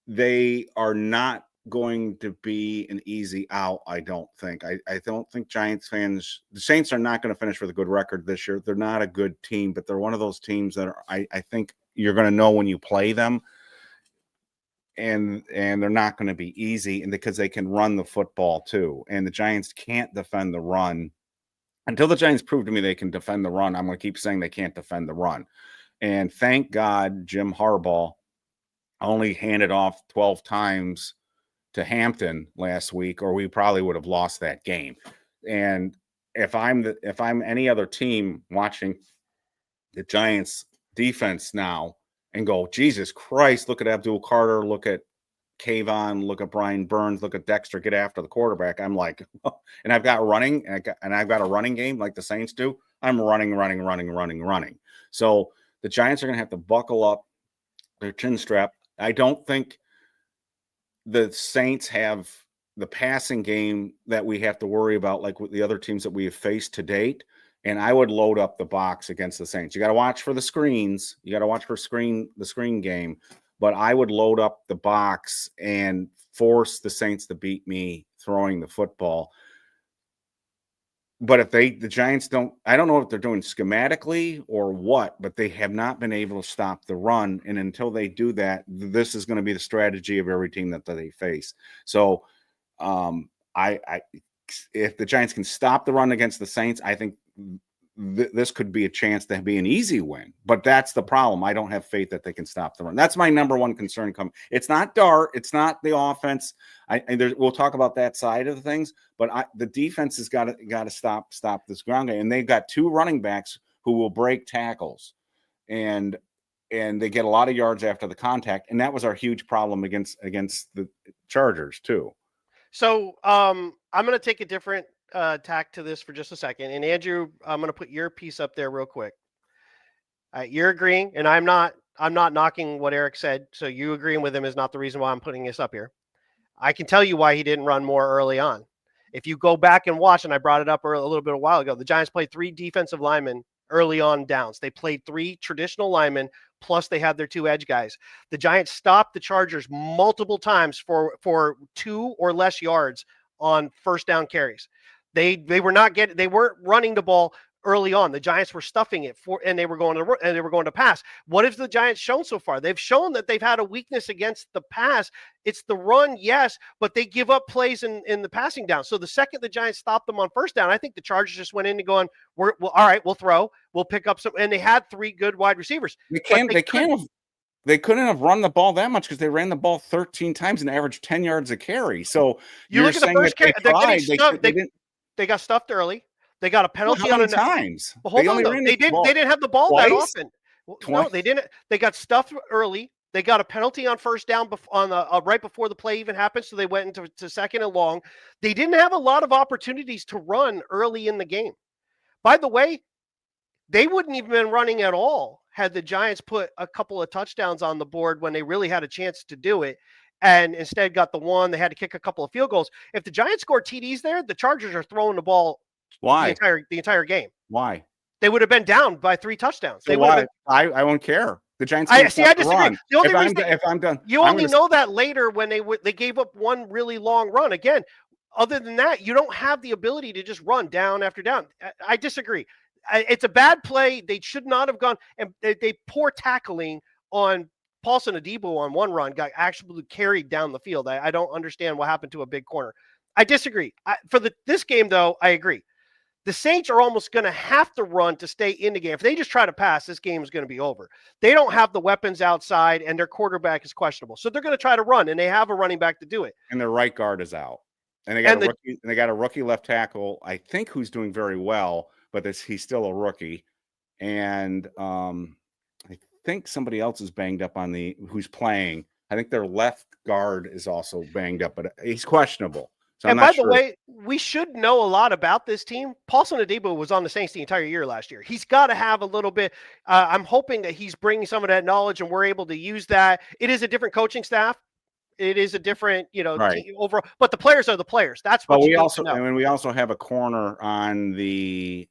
They are not going to be an easy out, I don't think. I don't think Giants fans, the Saints are not going to finish with a good record this year. They're not a good team, but they're one of those teams that I think you're going to know when you play them, and they're not going to be easy, and because they can run the football too. And the Giants can't defend the run. Until the Giants prove to me they can defend the run, I'm going to keep saying they can't defend the run. And thank God Jim Harbaugh only handed off 12 times to Hampton last week, or we probably would have lost that game. And if I'm any other team watching the Giants defense now and go, Jesus Christ, look at Abdul Carter, look at Kayvon, look at Brian Burns, look at Dexter, get after the quarterback. I'm like, and I've got running, and I've got a running game like the Saints do. I'm running. So the Giants are going to have to buckle up their chin strap. I don't think the Saints have the passing game that we have to worry about like with the other teams that we have faced to date. And I would load up the box against the Saints. You got to watch for the screens. You got to watch for the screen game. But I would load up the box and force the Saints to beat me throwing the football. But if the Giants don't, I don't know if they're doing schematically or what, but they have not been able to stop the run. And until they do that, this is going to be the strategy of every team that they face. So if the Giants can stop the run against the Saints, I think this could be a chance to be an easy win. But that's the problem. I don't have faith that they can stop the run. That's my number one concern. It's not Dart. It's not the offense. We'll talk about that side of the things. But the defense has got to stop this ground game. And they've got 2 running backs who will break tackles, and they get a lot of yards after the contact. And that was our huge problem against the Chargers too. So I'm going to take a different tack to this for just a second. And Andrew, I'm going to put your piece up there real quick. You're agreeing, and I'm not knocking what Eric said. So you agreeing with him is not the reason why I'm putting this up here. I can tell you why he didn't run more early on. If you go back and watch, and I brought it up a little bit a while ago, the Giants played 3 defensive linemen early on downs. They played 3 traditional linemen, plus they had their 2 edge guys. The Giants stopped the Chargers multiple times for 2 or less yards on first down carries. They weren't running the ball early on. The Giants were stuffing it and they were going to pass. What have the Giants shown so far? They've shown that they've had a weakness against the pass. It's the run, yes, but they give up plays in the passing down. So the second the Giants stopped them on first down, I think the Chargers just went in and going, all right, we'll throw, we'll pick up some, and they had 3 good wide receivers. They couldn't have run the ball that much because they ran the ball 13 times and averaged 10 yards a carry. So you look at the first carry, they got stuffed early. They got a penalty on times. Well, hold on, though. They didn't have the ball twice? that often. No, they didn't. They got stuffed early. They got a penalty on first down right before the play even happened, so they went into second and long. They didn't have a lot of opportunities to run early in the game. By the way, They wouldn't even been running at all had the Giants put a couple of touchdowns on the board when they really had a chance to do it, and instead got the one. They had to kick a couple of field goals. If the Giants scored TDs there, the Chargers are throwing the ball Why? the entire game. Why? They would have been down by 3 touchdowns. So they would have been, I won't care. The Giants. I disagree. Run. The only If I'm done, you only know that later when they gave up one really long run. Again, other than that, you don't have the ability to just run down after down. I disagree. It's a bad play. They should not have gone, and they poor tackling on Paulson Adebo on one run got actually carried down the field. I don't understand what happened to a big corner. I disagree. For this game, though, I agree. The Saints are almost going to have to run to stay in the game. If they just try to pass, this game is going to be over. They don't have the weapons outside, and their quarterback is questionable. So they're going to try to run, and they have a running back to do it. And their right guard is out. And they got a rookie left tackle, I think, who's doing very well, but he's still a rookie. And I think somebody else is banged up who's playing. I think their left guard is also banged up, but he's questionable. So and by the way, we should know a lot about this team. Paulson Adebo was on the Saints the entire year last year. He's got to have a little bit. I'm hoping that he's bringing some of that knowledge, and we're able to use that. It is a different coaching staff. It is a different, right. team overall. But the players are the players. That's what. But we also have a corner on the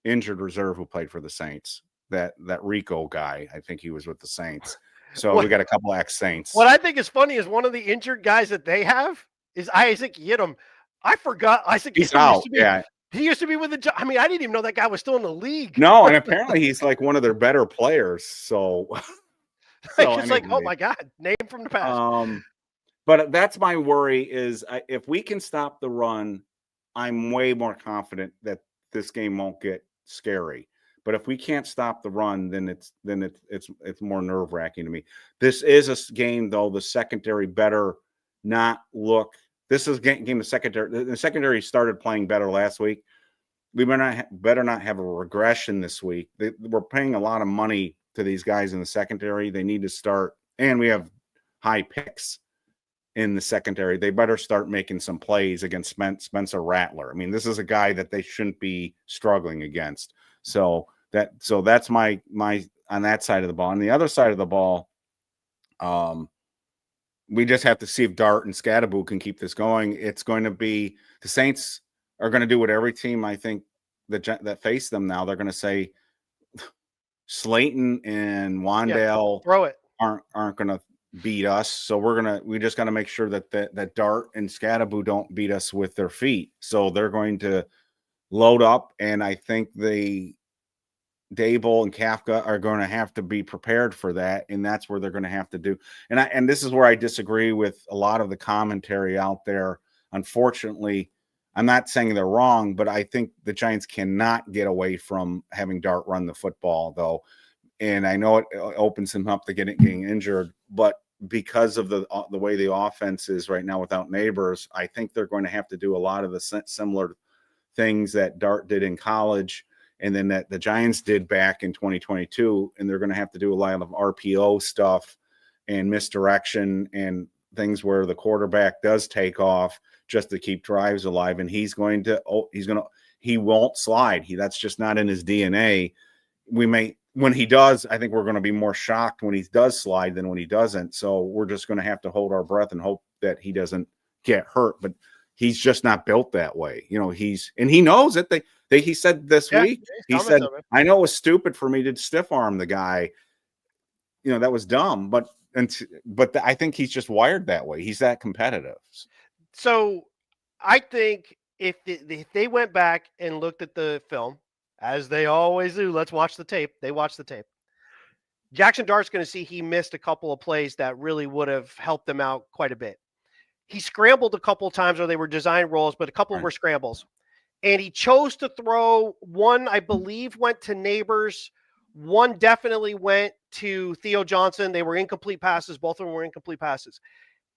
injured reserve who played for the Saints. That Rico guy. I think he was with the Saints. So we got a couple ex-Saints. What I think is funny is one of the injured guys that they have is Isaac Yiadom. I forgot Isaac. He's out. He used to be with the. I mean, I didn't even know that guy was still in the league. No, and apparently he's like one of their better players. So it's like, oh my God, name from the past. But that's my worry is if we can stop the run, I'm way more confident that this game won't get scary. But if we can't stop the run, then it's more nerve-wracking to me. This is a game, though. The secondary better not look. This is a game. The secondary started playing better last week. We better not have a regression this week. We're paying a lot of money to these guys in the secondary. They need to start, and we have high picks in the secondary. They better start making some plays against Spencer Rattler. I mean, this is a guy that they shouldn't be struggling against. So that's my on that side of the ball. On the other side of the ball, we just have to see if Dart and Skattebo can keep this going. It's going to be the Saints are going to do what every team I think that face them now. They're going to say Slayton and Wandale throw it aren't going to beat us. So we just got to make sure that Dart and Skattebo don't beat us with their feet. So they're going to load up, and I think Dable and Kafka are going to have to be prepared for that, and that's where they're going to have to do. And this is where I disagree with a lot of the commentary out there. Unfortunately, I'm not saying they're wrong, but I think the Giants cannot get away from having Dart run the football, though. And I know it opens him up to getting injured, but because of the way the offense is right now without Nabers, I think they're going to have to do a lot of the similar things that Dart did in college, and then that the Giants did back in 2022, and they're going to have to do a lot of RPO stuff and misdirection and things where the quarterback does take off just to keep drives alive. And he won't slide. That's just not in his DNA. When he does, I think we're going to be more shocked when he does slide than when he doesn't. So we're just going to have to hold our breath and hope that he doesn't get hurt, but he's just not built that way. He knows it. He said this week, he said, I know it was stupid for me to stiff arm the guy. That was dumb, but I think he's just wired that way. He's that competitive. So I think if they went back and looked at the film, as they always do, let's watch the tape. They watch the tape. Jaxson Dart's going to see he missed a couple of plays that really would have helped them out quite a bit. He scrambled a couple of times, or they were design rolls, but a couple were scrambles. And he chose to throw one, I believe, went to Nabers. One definitely went to Theo Johnson. They were incomplete passes. Both of them were incomplete passes.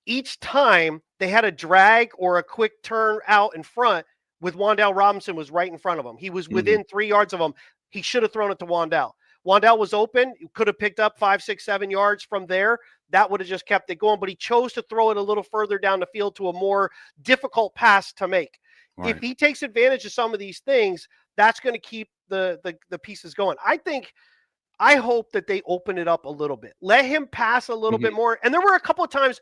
Each time they had a drag or a quick turn out in front with Wandale Robinson was right in front of him. He was within 3 yards of him. He should have thrown it to Wandale. Wandale was open. You could have picked up 5, 6, 7 yards from there. That would have just kept it going, but he chose to throw it a little further down the field to a more difficult pass to make. if he takes advantage of some of these things, that's going to keep the pieces going. I hope that they open it up a little bit. Let him pass a little bit more. And there were a couple of times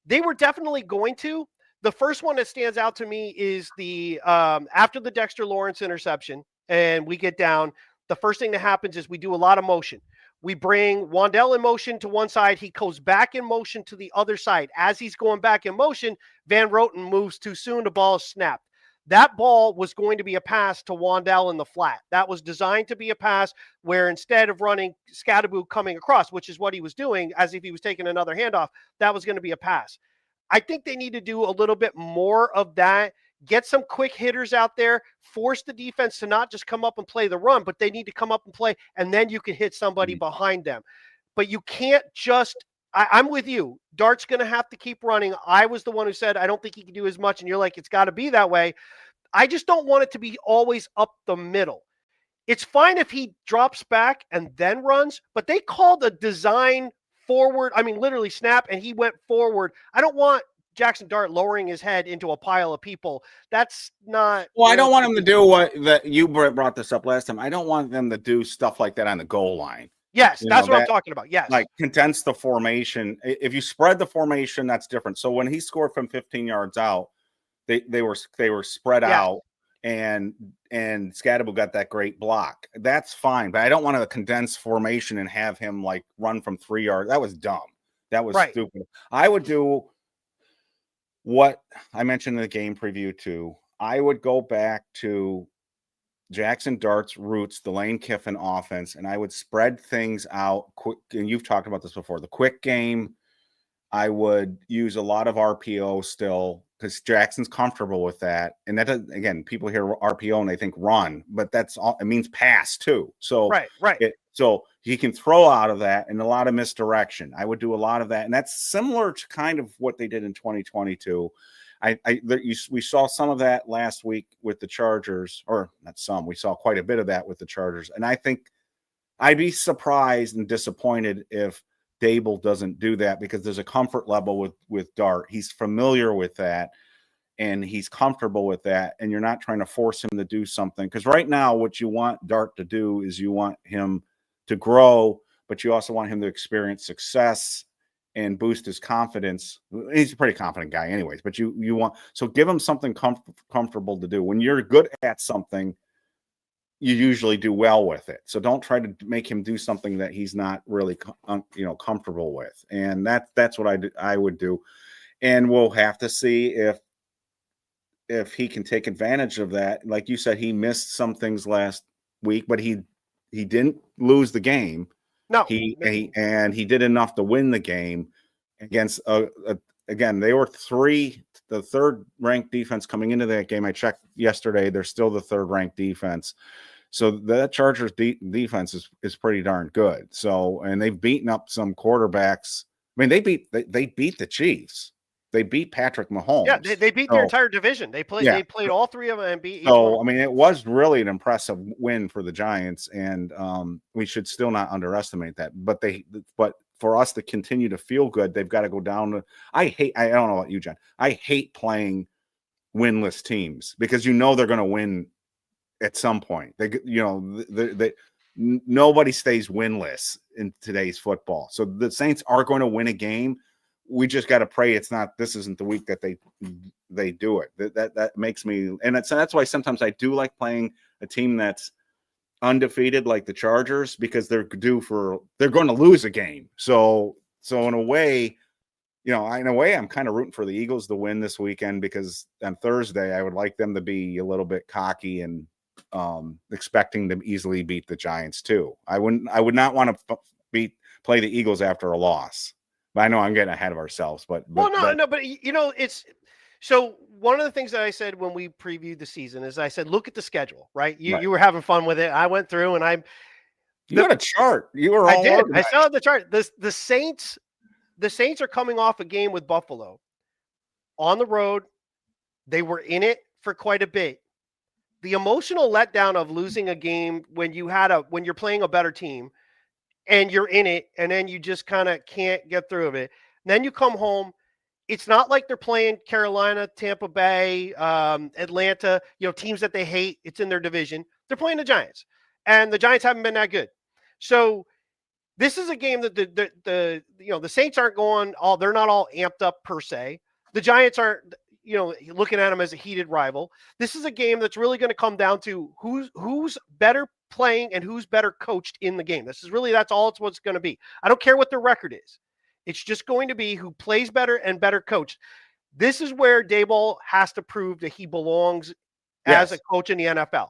they were definitely going to. The first one that stands out to me is the after the Dexter Lawrence interception and we get down, the first thing that happens is we do a lot of motion. We bring Wan'Dale in motion to one side. He goes back in motion to the other side. As he's going back in motion, Van Roten moves too soon. The ball is snapped. That ball was going to be a pass to Wan'Dale in the flat. That was designed to be a pass where instead of running Skattebo coming across, which is what he was doing as if he was taking another handoff, that was going to be a pass. I think they need to do a little bit more of that. Get some quick hitters out there, force the defense to not just come up and play the run, but they need to come up and play, and then you can hit somebody behind them. But you can't just I'm with you. Dart's going to have to keep running. I was the one who said I don't think he can do as much, and you're like, it's got to be that way. I just don't want it to be always up the middle. It's fine if he drops back and then runs, but they called a design forward. I mean, literally snap, and he went forward. I don't want Jaxson Dart lowering his head into a pile of people. That's not. Well, I don't want him to do what that you brought this up last time. I don't want them to do stuff like that on the goal line. Yes, that's what I'm talking about. Yes. Like condense the formation. If you spread the formation, that's different. So when he scored from 15 yards out, they were spread out, and Skattebo got that great block. That's fine, but I don't want to condense formation and have him like run from 3 yards. That was dumb. That was stupid. I would do what I mentioned in the game preview too. I would go back to Jaxson Dart's roots, the Lane Kiffin offense, and I would spread things out quick. And you've talked about this before. The quick game, I would use a lot of RPO still because Jackson's comfortable with that. And that doesn't, again, people hear RPO and they think run, but that's all. It means pass too. So so he can throw out of that and a lot of misdirection. I would do a lot of that, and that's similar to kind of what they did in 2022. We saw some of that last week with the Chargers, or not some. We saw quite a bit of that with the Chargers, and I think I'd be surprised and disappointed if Dable doesn't do that because there's a comfort level with Dart. He's familiar with that, and he's comfortable with that, and you're not trying to force him to do something. Because right now, what you want Dart to do is you want him to grow, but you also want him to experience success and boost his confidence. He's a pretty confident guy anyways, but you want, so give him something comfortable to do. When you're good at something, you usually do well with it. So don't try to make him do something that he's not really, comfortable with. And that's what I would do. And we'll have to see if he can take advantage of that. Like you said, he missed some things last week, but he didn't lose the game. No, he did enough to win the game against again, they were the third ranked defense coming into that game. I checked yesterday. They're still the third ranked defense. So that Chargers defense is pretty darn good. So, and they've beaten up some quarterbacks. I mean, they beat the Chiefs. They beat Patrick Mahomes. Yeah, they beat their entire division. They played all three of them and beat each one. I mean, it was really an impressive win for the Giants, and we should still not underestimate that. But for us to continue to feel good, they've got to go down to. I don't know about you, John. I hate playing winless teams because they're going to win at some point. Nobody stays winless in today's football. So the Saints are going to win a game. We just got to pray this isn't the week that they do it. That makes me, and that's why sometimes I do like playing a team that's undefeated like the Chargers because they're going to lose a game. So in a way, I'm kind of rooting for the Eagles to win this weekend because on Thursday I would like them to be a little bit cocky and expecting to easily beat the Giants too. I would not want to play the Eagles after a loss. I know I'm getting ahead of ourselves, but it's so one of the things that I said when we previewed the season is I said, look at the schedule, right? You were having fun with it. I went through and you had a chart. You were all organized. I saw the chart. The Saints are coming off a game with Buffalo on the road. They were in it for quite a bit. The emotional letdown of losing a game when you're playing a better team and you're in it, and then you just kind of can't get through of it. And then you come home, it's not like they're playing Carolina, Tampa Bay, Atlanta, teams that they hate. It's in their division. They're playing the Giants, and the Giants haven't been that good. So this is a game that the Saints aren't they're not all amped up per se. The Giants aren't, looking at them as a heated rival. This is a game that's really going to come down to who's better playing and who's better coached in the game. That's all it's what's going to be. I don't care what their record is. It's just going to be who plays better and better coached. This is where Daboll has to prove that he belongs as a coach in the NFL.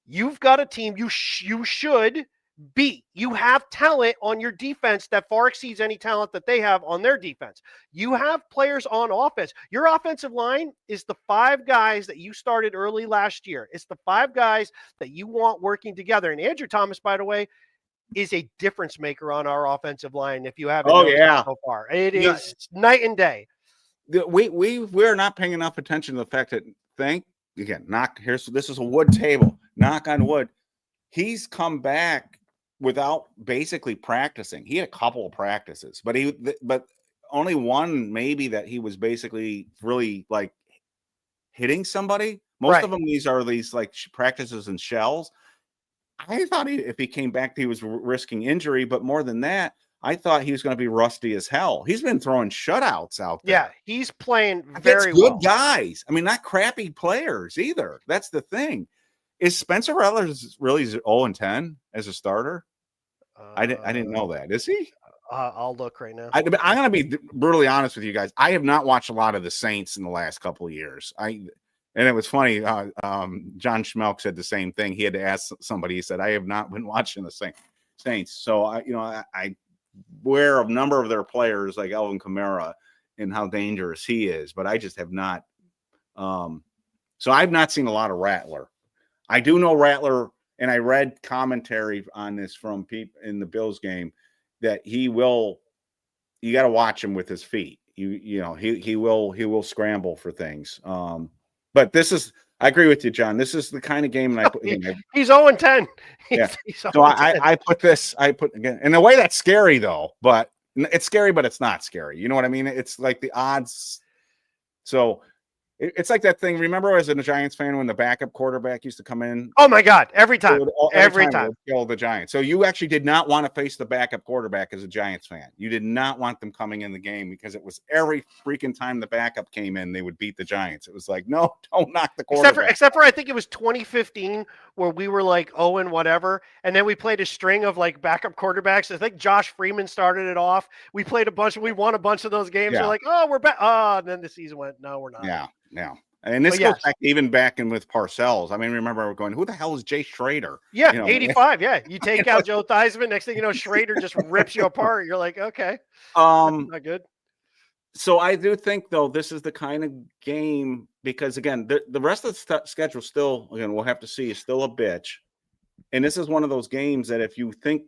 You've got a team you should beat. You have talent on your defense that far exceeds any talent that they have on their defense. You have players on offense. Your offensive line is the 5 guys that you started early last year. It's the 5 guys that you want working together. And Andrew Thomas, by the way, is a difference maker on our offensive line. If you haven't noticed so far, it is night and day. We're not paying enough attention to the fact that this is a wood table, knock on wood. He's come back without basically practicing. He had a couple of practices, but only one maybe that he was basically really like hitting somebody. Most of them, these are like practices and shells. I thought if he came back, he was risking injury, but more than that, I thought he was going to be rusty as hell. He's been throwing shutouts out there. Yeah, he's playing very good well. Guys. I mean, not crappy players either. That's the thing. Is Spencer Rattler really 0-10 as a starter? I didn't know that. Is he? I'll look right now. I'm going to be brutally honest with you guys. I have not watched a lot of the Saints in the last couple of years. And it was funny. John Schmelk said the same thing. He had to ask somebody. He said, "I have not been watching the Saints." So I aware of a number of their players like Alvin Kamara and how dangerous he is, but I just have not. So I've not seen a lot of Rattler. I do know Rattler, and I read commentary on this from people in the Bills game that he will. You got to watch him with his feet. He will scramble for things. But I agree with you, John. This is the kind of game that I put in. He's 0-10. So I put again, in a way that's scary though, but it's scary, but it's not scary. You know what I mean? It's like the odds. So it's like that thing. Remember as a Giants fan when the backup quarterback used to come in? Oh my God. Every time. Every time. Kill the Giants. So you actually did not want to face the backup quarterback as a Giants fan. You did not want them coming in the game because it was every freaking time the backup came in, they would beat the Giants. It was like, no, don't knock the quarterback. Except for I think it was 2015 where we were like 0 and whatever. And then we played a string of like backup quarterbacks. I think Josh Freeman started it off. We played we won a bunch of those games. We're like, oh, we're back. Oh, and then the season went, no, we're not. Yeah. And this goes back in with Parcells. I mean, remember we're going, who the hell is Jay Schrader? Yeah, 85. Yeah. You take out Joe Theismann. Next thing you know, Schrader just rips you apart. You're like, okay. Not good. So I do think, though, this is the kind of game because, again, the rest of the schedule still, again, we'll have to see, is still a bitch. And this is one of those games that if you think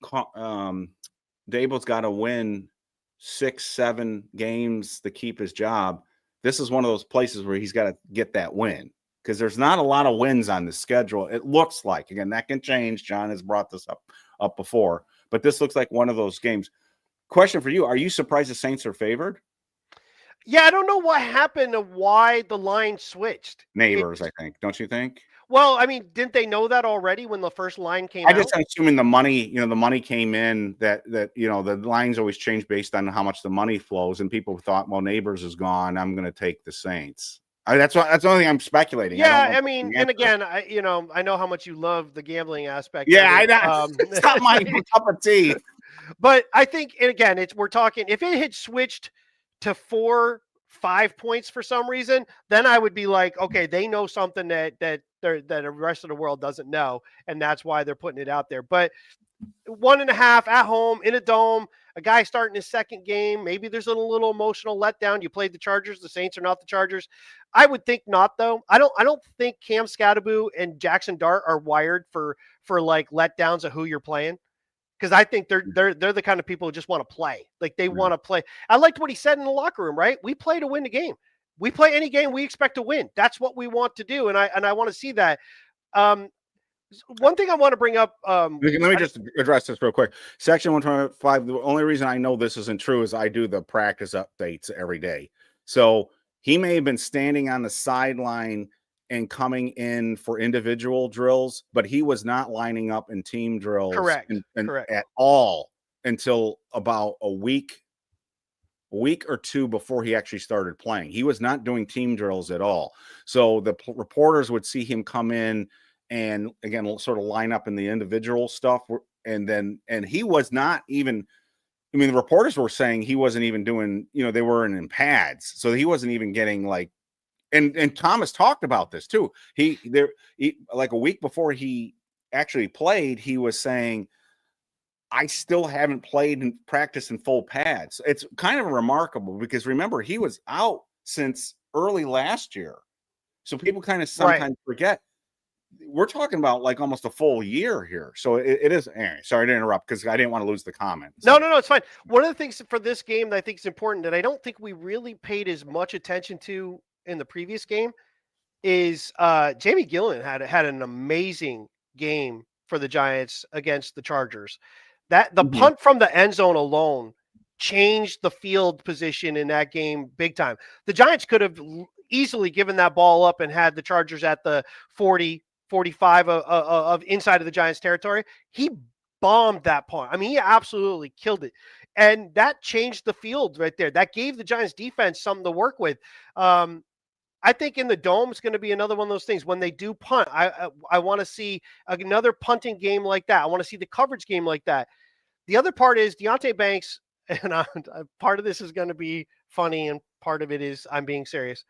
Daboll's got to win 6-7 games to keep his job, this is one of those places where he's got to get that win because there's not a lot of wins on the schedule. It looks like, again, that can change. John has brought this up before, but this looks like one of those games. Question for you. Are you surprised the Saints are favored? Yeah, I don't know what happened to why the line switched. Neighbors, I think. Don't you think? Well, I mean, didn't they know that already when the first line came out? I'm assuming the money came in that the lines always change based on how much the money flows. And people thought, well, Neighbors is gone. I'm going to take the Saints. That's the only thing I'm speculating. Yeah, I mean, and again, I know how much you love the gambling aspect. Yeah, I know. It's not my cup of tea. But I think, and again, we're talking, if it had switched to 4-5 points for some reason, then I would be like, okay, they know something that the rest of the world doesn't know, and that's why they're putting it out there. But 1.5 at home in a dome, a guy starting his second game, maybe there's a little emotional letdown. You played the Chargers, the Saints are not the Chargers. I would think not, though. I don't think Cam Skattebo and Jaxson Dart are wired for like letdowns of who you're playing. Because I think they're the kind of people who just want to play. Like they want to play. I liked what he said in the locker room, right? We play to win the game. We play any game we expect to win. That's what we want to do. And I want to see that. One thing I want to bring up. Let me just address this real quick. Section 125. The only reason I know this isn't true is I do the practice updates every day. So he may have been standing on the sideline and coming in for individual drills, but he was not lining up in team drills Correct. At all until about a week or two before he actually started playing. He was not doing team drills at all. So the reporters would see him come in and again sort of line up in the individual stuff, and he was not even, I mean, the reporters were saying he wasn't even doing, they were in pads, so he wasn't even getting like, and Thomas talked about this too. He like a week before he actually played, he was saying, I still haven't played and practiced in full pads. It's kind of remarkable because remember, he was out since early last year. So people kind of sometimes forget. We're talking about like almost a full year here. So it is. Anyway, sorry to interrupt because I didn't want to lose the comment. So. No, it's fine. One of the things for this game that I think is important that I don't think we really paid as much attention to in the previous game is Jamie Gillen had an amazing game for the Giants against the Chargers. That the punt from the end zone alone changed the field position in that game big time. The Giants could have easily given that ball up and had the Chargers at the 40, 45 of inside of the Giants territory. He bombed that punt. I mean, he absolutely killed it. And that changed the field right there. That gave the Giants defense something to work with. I think in the dome, it's going to be another one of those things. When they do punt, I want to see another punting game like that. I want to see the coverage game like that. The other part is Deonte Banks, and part of this is going to be funny, and part of it is I'm being serious.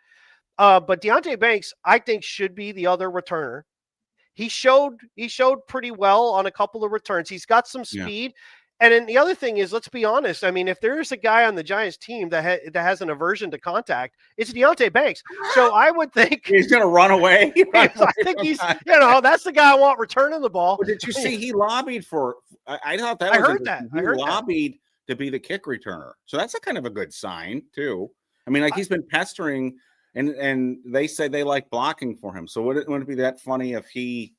But Deonte Banks, I think, should be the other returner. He showed pretty well on a couple of returns. He's got some speed. Yeah. And then the other thing is, let's be honest. I mean, if there's a guy on the Giants team that has an aversion to contact, it's Deonte Banks. So I would think he's going to run away. I think he's, that's the guy I want returning the ball. But did you see he lobbied for? I thought that. I heard that. He lobbied to be the kick returner. So that's a kind of a good sign too. I mean, like he's been pestering, and they say they like blocking for him. So wouldn't it be that funny if he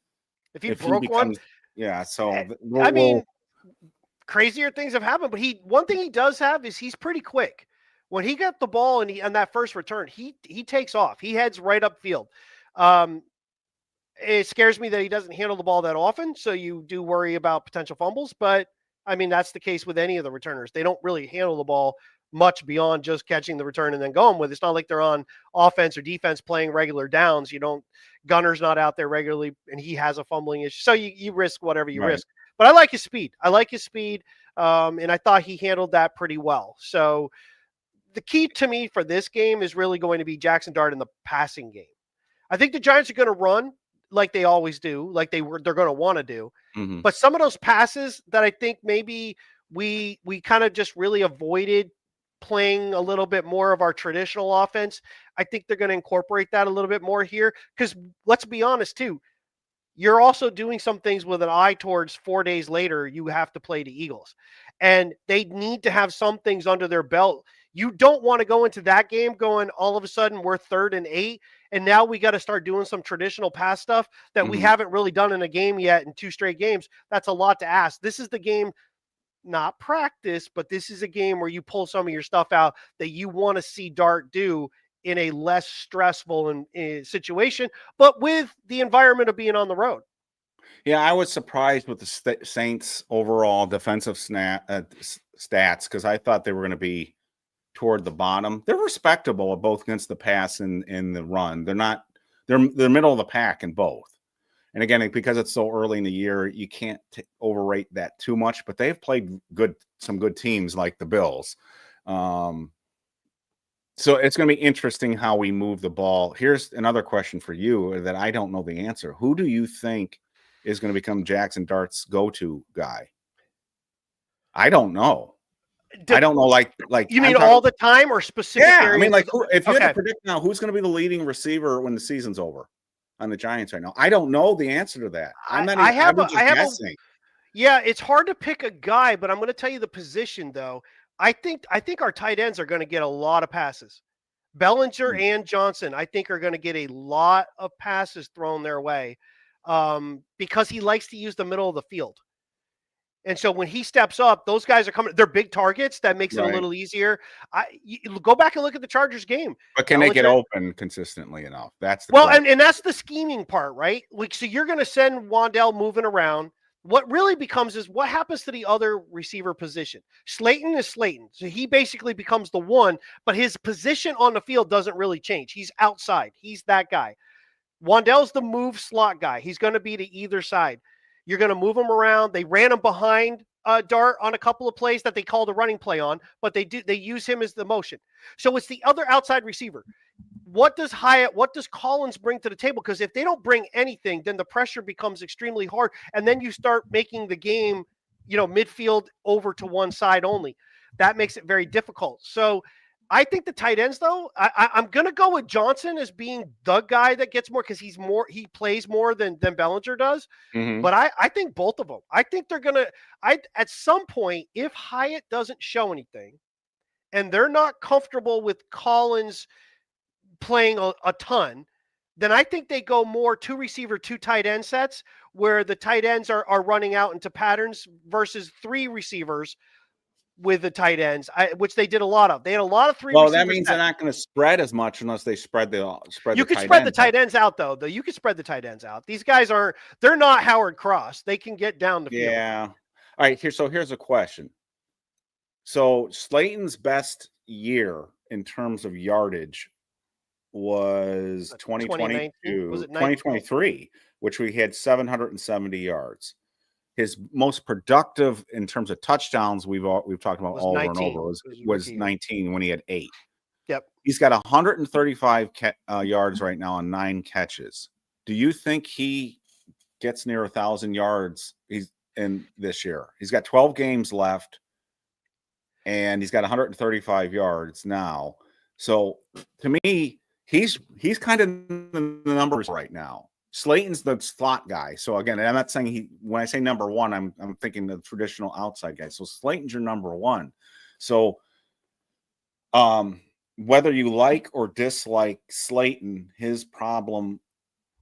broke one? Yeah. So I mean. Crazier things have happened, but one thing he does have is he's pretty quick. When he got the ball and on that first return, he takes off. He heads right upfield. It scares me that he doesn't handle the ball that often, so you do worry about potential fumbles. But I mean, that's the case with any of the returners. They don't really handle the ball much beyond just catching the return and then going with it. It's not like they're on offense or defense playing regular downs. Gunner's not out there regularly, and he has a fumbling issue. So you risk whatever you risk. But I like his speed. And I thought he handled that pretty well. So the key to me for this game is really going to be Jaxson Dart in the passing game. I think the Giants are going to run like they always do, like they're going to want to do. Mm-hmm. But some of those passes that I think maybe we kind of just really avoided playing a little bit more of our traditional offense, I think they're going to incorporate that a little bit more here. Because let's be honest, too. You're also doing some things with an eye towards 4 days later, you have to play the Eagles. And they need to have some things under their belt. You don't want to go into that game going, all of a sudden, we're 3rd and 8, and now we got to start doing some traditional pass stuff that we haven't really done in a game yet in 2 straight games. That's a lot to ask. This is the game, not practice, but this is a game where you pull some of your stuff out that you want to see Dart do in a less stressful situation, but with the environment of being on the road. Yeah, I was surprised with the Saints' overall defensive stats because I thought they were going to be toward the bottom. They're respectable both against the pass and the run. They're middle of the pack in both. And again, because it's so early in the year, you can't overrate that too much. But they've played some good teams like the Bills. So it's going to be interesting how we move the ball. Here's another question for you that I don't know the answer. Who do you think is going to become Jaxson Dart's go-to guy? I don't know. I don't know. Like you mean all the time or specific? Yeah, I mean, like if you had to predict now, who's going to be the leading receiver when the season's over on the Giants right now? I don't know the answer to that. I'm guessing. Yeah, it's hard to pick a guy, but I'm going to tell you the position though. I think our tight ends are going to get a lot of passes. Bellinger and Johnson, I think, are going to get a lot of passes thrown their way. because he likes to use the middle of the field. And so when he steps up, those guys are coming. They're big targets. That makes it a little easier. You go back and look at the Chargers game. But can they get open consistently enough? That's the question. And that's the scheming part, right? So you're going to send Wan'Dale moving around. What really becomes is what happens to the other receiver position. Slayton is Slayton. So he basically becomes the one, but his position on the field doesn't really change. He's outside. He's that guy. Wan'Dale's the move slot guy. He's going to be to either side. You're going to move him around. They ran him behind Dart on a couple of plays that they called a running play on, but they use him as the motion. So it's the other outside receiver. What does Collins bring to the table? Because if they don't bring anything, then the pressure becomes extremely hard. And then you start making the game, midfield over to one side only. That makes it very difficult. So I think the tight ends, though, I'm going to go with Johnson as being the guy that gets more because he plays more than Bellinger does. Mm-hmm. But I think both of them. I think they're going to at some point, if Hyatt doesn't show anything and they're not comfortable with Collins playing a ton, then I think they go more 2 receiver, 2 tight end sets where the tight ends are running out into patterns versus 3 receivers with the tight ends, which they did a lot of. They had a lot of 3. Well, that means they're not going to spread as much unless they spread the. You could spread the tight ends out, though. You could spread the tight ends out. These guys they're not Howard Cross. They can get down the field. Yeah. All right. Here's a question. So Slayton's best year in terms of yardage was 2022, was it 2023, which we had 770 yards. His most productive in terms of touchdowns we've talked about over 19. And over was 19 when he had 8. Yep. He's got 135 yards right now on 9 catches. Do you think he gets near 1,000 yards in this year? He's got 12 games left, and he's got 135 yards now. So to me, he's kind of in the numbers right now. Slayton's the slot guy. So again, I'm not saying when I say number 1, I'm thinking the traditional outside guy. So Slayton's your number 1. So whether you like or dislike Slayton, his problem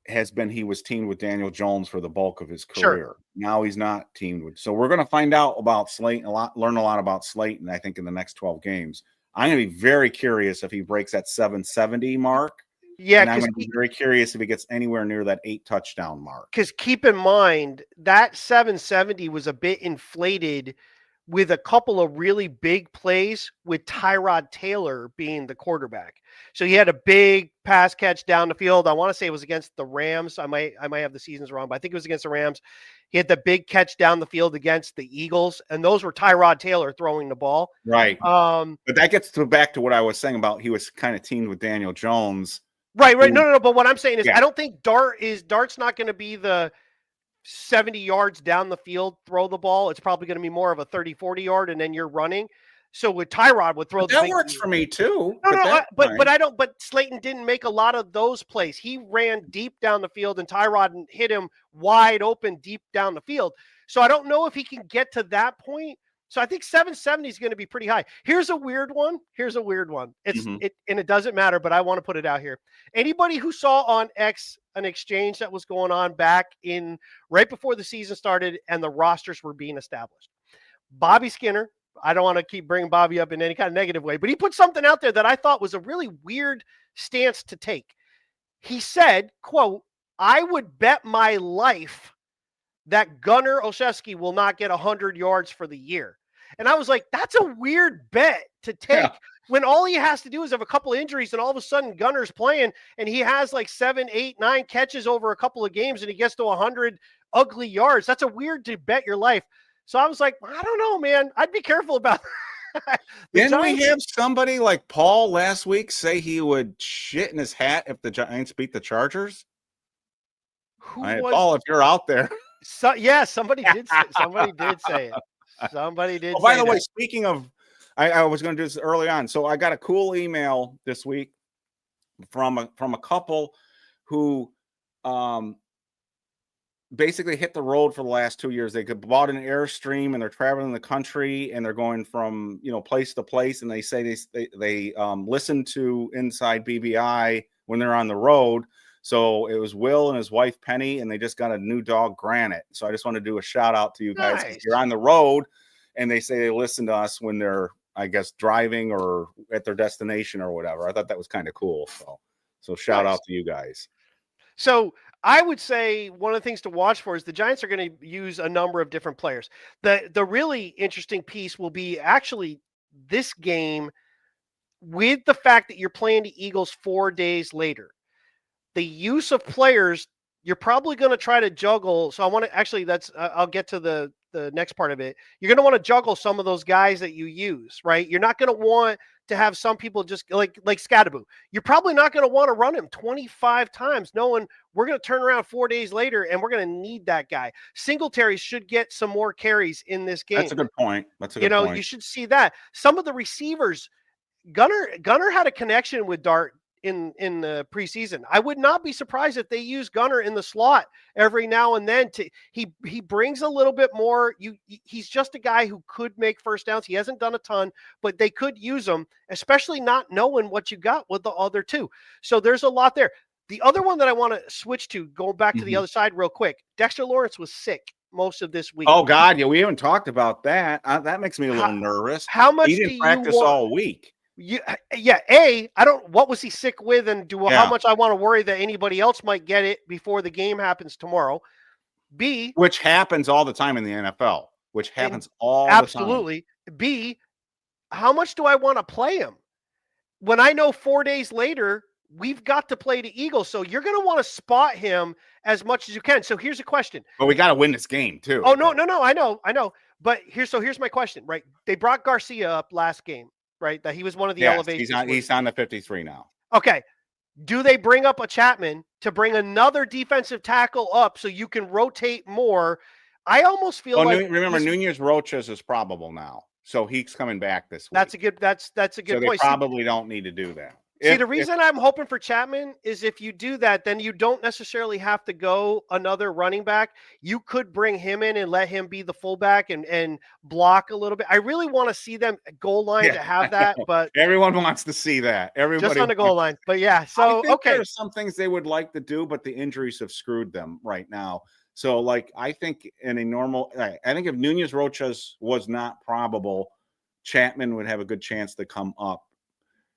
has been he was teamed with Daniel Jones for the bulk of his career. Sure. Now he's not teamed with. So we're going to find out about Slayton learn a lot about Slayton, I think, in the next 12 games. I'm going to be very curious if he breaks that 770 mark. Yeah, and I'm going to be very curious if he gets anywhere near that 8 touchdown mark. Because keep in mind that 770 was a bit inflated with a couple of really big plays with Tyrod Taylor being the quarterback. So he had a big pass catch down the field. I want to say it was against the Rams. I might have the seasons wrong, but I think it was against the Rams. He had the big catch down the field against the Eagles, and those were Tyrod Taylor throwing the ball. Right. But that gets back to what I was saying about he was kind of teamed with Daniel Jones. Right. No. But what I'm saying is I don't think Dart's not going to be the 70 yards down the field, throw the ball. It's probably going to be more of a 30, 40 yard, and then you're running. So with Tyrod would throw that works for me too. But Slayton didn't make a lot of those plays. He ran deep down the field, and Tyrod hit him wide open deep down the field. So I don't know if he can get to that point. So I think 770 is going to be pretty high. Here's a weird one. It doesn't matter, but I want to put it out here. Anybody who saw on X an exchange that was going on back in right before the season started and the rosters were being established. Bobby Skinner, I don't want to keep bringing Bobby up in any kind of negative way, but he put something out there that I thought was a really weird stance to take. He said, quote, "I would bet my life that Gunnar Olszewski will not get 100 yards for the year." And I was like, that's a weird bet to take when all he has to do is have a couple of injuries and all of a sudden Gunnar's playing and he has like 7, 8, 9 catches over a couple of games and he gets to 100 ugly yards. That's a weird to bet your life. So I was like, I don't know, man. I'd be careful about that. Didn't we have somebody like Paul last week say he would shit in his hat if the Giants beat the Chargers? Paul, if you're out there. Somebody did say it. Somebody did. By the way, speaking of, I was going to do this early on. So I got a cool email this week from a couple who basically hit the road for the last 2 years. They bought an Airstream and they're traveling the country and they're going from place to place. And they say they listen to Inside BBI when they're on the road. So it was Will and his wife Penny, and they just got a new dog, Granite. So I just want to do a shout out to you guys. Nice. You're on the road, and they say they listen to us when they're, I guess, driving or at their destination or whatever. I thought that was kind of cool. So shout out to you guys. So I would say one of the things to watch for is the Giants are going to use a number of different players. The really interesting piece will be actually this game with the fact that you're playing the Eagles 4 days later. The use of players, you're probably going to try to juggle. So I want to actually, I'll get to the next part of it. You're going to want to juggle some of those guys that you use, right? You're not going to want to have some people just like Skattebo. You're probably not going to want to run him 25 times knowing we're going to turn around 4 days later and we're going to need that guy. Singletary should get some more carries in this game. That's a good point. Point. You should see that. Some of the receivers, Gunner had a connection with Dart in the preseason. I would not be surprised if they use Gunner in the slot every now and then. He brings a little bit more. He's just a guy who could make first downs. He hasn't done a ton, but they could use him, especially not knowing what you got with the other two. So there's a lot there. The other one that I want to switch to, going back to the other side real quick, Dexter Lawrence was sick most of this week. Oh God, yeah, we haven't talked about that. That makes me a little nervous. How much he didn't practice all week? What was he sick with, and how much I want to worry that anybody else might get it before the game happens tomorrow. B, which happens all the time in the NFL, absolutely. B, how much do I want to play him when I know 4 days later we've got to play the Eagles? So you're going to want to spot him as much as you can. So here's a question. But we got to win this game too. Oh, no. I know. But here's my question, right? They brought Garcia up last game, right? That he was one of the elevations. He's on the 53 now. Okay. Do they bring up a Chapman to bring another defensive tackle up so you can rotate more? I almost feel like remember Nunez Roches is probable now. So he's coming back this week. That's a good point. They probably don't need to do that. The reason I'm hoping for Chapman is if you do that, then you don't necessarily have to go another running back. You could bring him in and let him be the fullback and block a little bit. I really want to see them goal line to have that, but everyone wants to see that. Everybody just on the goal line. But yeah, so there's some things they would like to do, but the injuries have screwed them right now. So I think I think if Nunez Roches was not probable, Chapman would have a good chance to come up.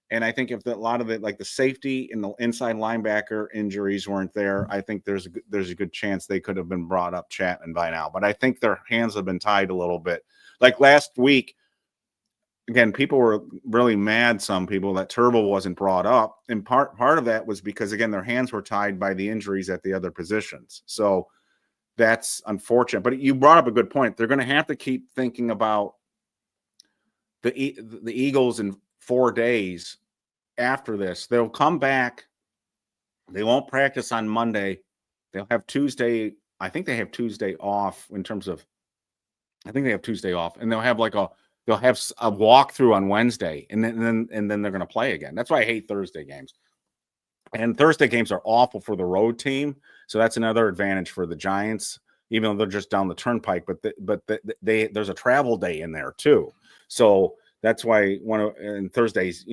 And I think if a lot of it, like the safety and the inside linebacker injuries weren't there, I think there's a good chance they could have been brought up Chapman by now. But I think their hands have been tied a little bit. Like last week, again, people were really mad, some people, that Turbo wasn't brought up. And part of that was because, again, their hands were tied by the injuries at the other positions. So that's unfortunate. But you brought up a good point. They're going to have to keep thinking about the Eagles in 4 days after this. They'll come back. They won't practice on Monday. They'll have Tuesday. I think they have Tuesday off in terms of, I think they have Tuesday off, and they'll have they'll have a walkthrough on Wednesday, and then they're going to play again. That's why I hate Thursday games. And Thursday games are awful for the road team. So that's another advantage for the Giants, even though they're just down the turnpike, but there's a travel day in there too. So that's why and Thursdays,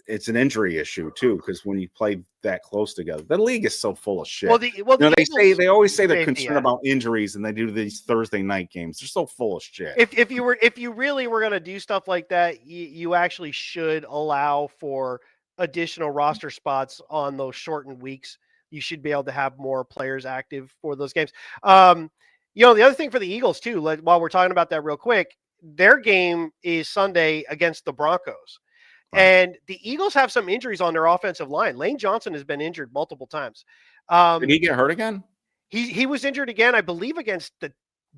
it's an injury issue too, because when you play that close together, the league is so full of shit. They always say they're concerned about injuries, and they do these Thursday night games. They're so full of shit. If you really were going to do stuff like that, you actually should allow for additional roster spots on those shortened weeks. You should be able to have more players active for those games. The other thing for the Eagles too, while we're talking about that real quick, their game is Sunday against the Broncos. Right. And the Eagles have some injuries on their offensive line. Lane Johnson has been injured multiple times. Did he get hurt again? He was injured again, I believe, against the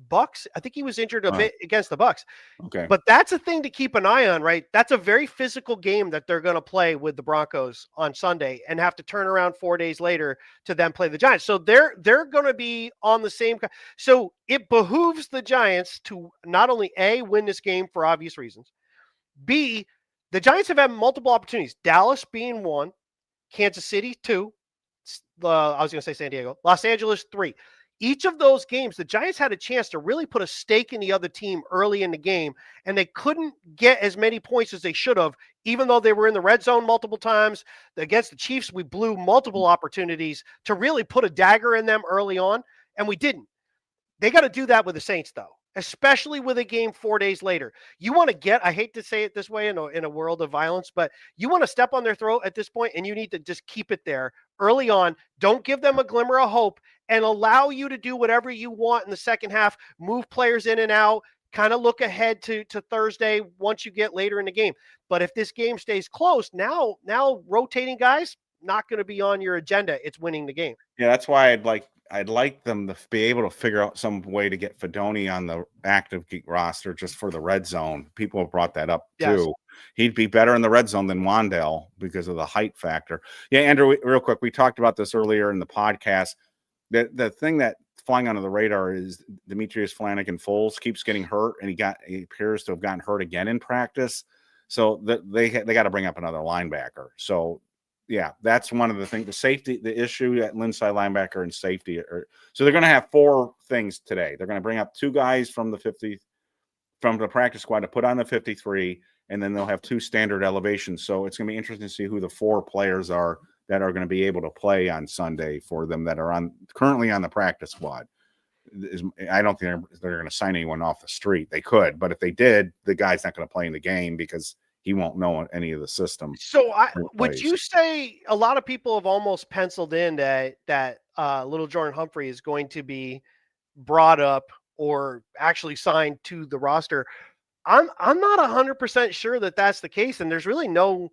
Bucks. I think he was injured a bit against the Bucks. Okay. But that's a thing to keep an eye on, right? That's a very physical game that they're going to play with the Broncos on Sunday and have to turn around 4 days later to then play the Giants. So they're going to be on the same. So it behooves the Giants to not only A, win this game for obvious reasons. B, the Giants have had multiple opportunities. Dallas being 1, Kansas City 2, I was going to say San Diego, Los Angeles 3. Each of those games, the Giants had a chance to really put a stake in the other team early in the game, and they couldn't get as many points as they should have, even though they were in the red zone multiple times. Against the Chiefs, we blew multiple opportunities to really put a dagger in them early on, and we didn't. They got to do that with the Saints, though, especially with a game 4 days later. You want to get, I hate to say it this way in a world of violence, but you want to step on their throat at this point, and you need to just keep it there early on. Don't give them a glimmer of hope and allow you to do whatever you want in the second half, move players in and out, kind of look ahead to Thursday once you get later in the game. But if this game stays close, now rotating guys, not going to be on your agenda. It's winning the game. Yeah, that's why I'd like them to be able to figure out some way to get Fedoni on the active roster just for the red zone. People have brought that up too. Yes. He'd be better in the red zone than Wandell because of the height factor. Yeah, Andrew, real quick, we talked about this earlier in the podcast. The thing that flying under the radar is Demetrius Flanagan-Foles keeps getting hurt, and he appears to have gotten hurt again in practice. So they got to bring up another linebacker. So yeah, that's one of the things. The issue at inside linebacker and safety. So they're going to have 4 things today. They're going to bring up 2 guys from the practice squad to put on the 53, and then they'll have 2 standard elevations. So it's going to be interesting to see who the 4 players are that are going to be able to play on Sunday for them that are currently on the practice squad. I don't think they're going to sign anyone off the street. They could, but if they did, the guy's not going to play in the game because he won't know any of the system. So would you say a lot of people have almost penciled in that little Jordan Humphrey is going to be brought up or actually signed to the roster? I'm not 100% sure that that's the case, and there's really no.